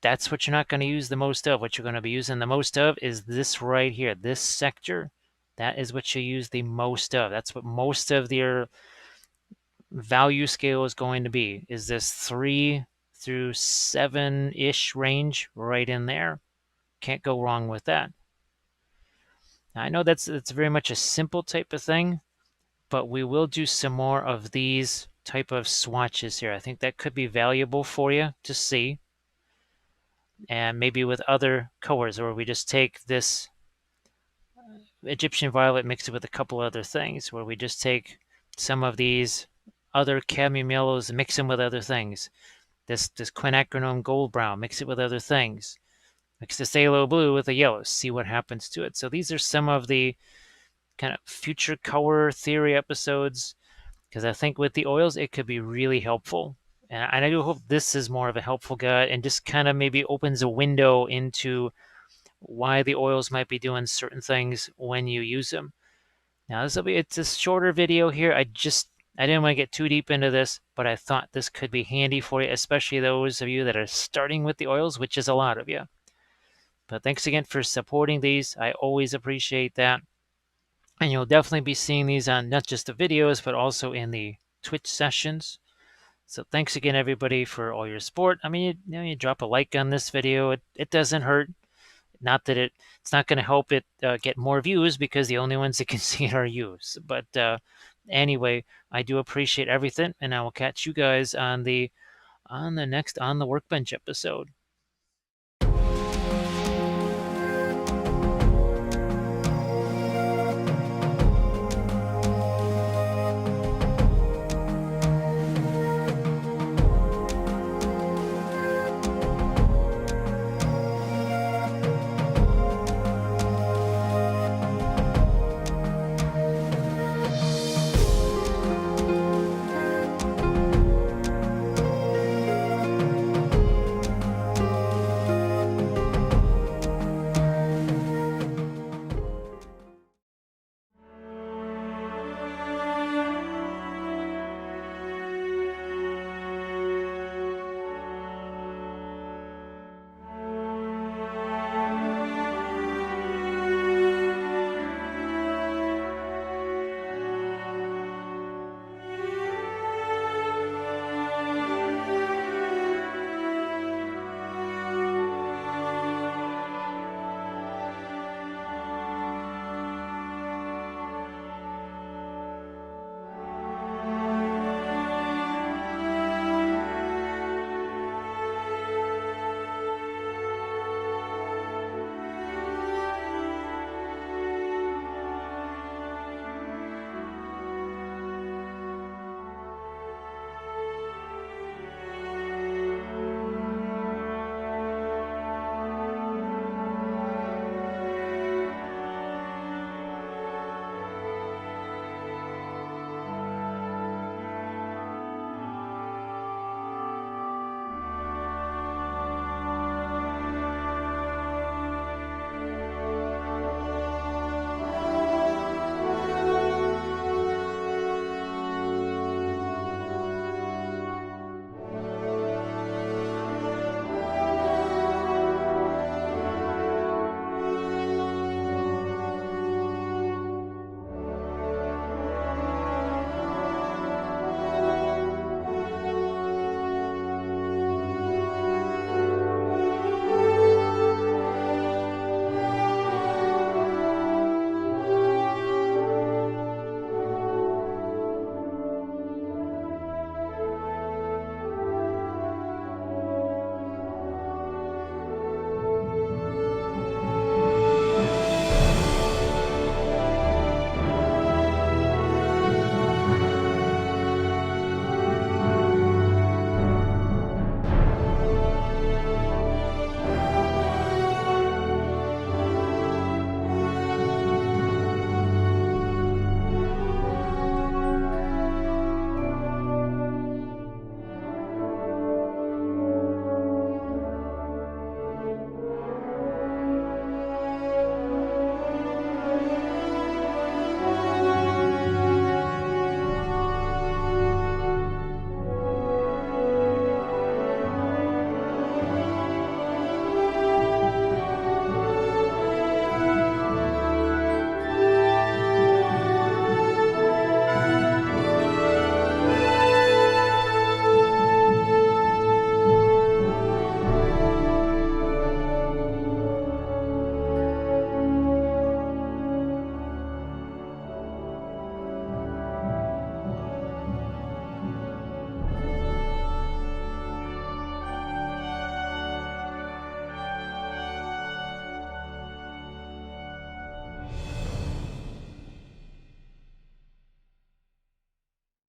that's what you're not going to use the most of. What you're going to be using the most of is this right here, this sector. That is what you use the most of. That's what most of your value scale is going to be, is this 3 through 7-ish range right in there. Can't go wrong with that. Now, I know it's very much a simple type of thing, but we will do some more of these type of swatches here. I think that could be valuable for you to see. And maybe with other colors, or we just take this Egyptian violet, mix it with a couple other things, where we just take some of these other cadmium yellows and mix them with other things. This quinacridone gold brown, mix it with other things. Mix the phthalo blue with the yellow, see what happens to it. So these are some of the kind of future color theory episodes, because I think with the oils, it could be really helpful. And I do hope this is more of a helpful guide and just kind of maybe opens a window into why the oils might be doing certain things when you use them. Now it's a shorter video here. I didn't want to get too deep into this, but I thought this could be handy for you, especially those of you that are starting with the oils, which is a lot of you. But thanks again for supporting these. I always appreciate that. And you'll definitely be seeing these on not just the videos, but also in the Twitch sessions. So thanks again, everybody, for all your support. I mean, you drop a like on this video. It doesn't hurt. Not that it's not going to help it get more views, because the only ones that can see it are you. But anyway, I do appreciate everything, and I will catch you guys on the Workbench episode.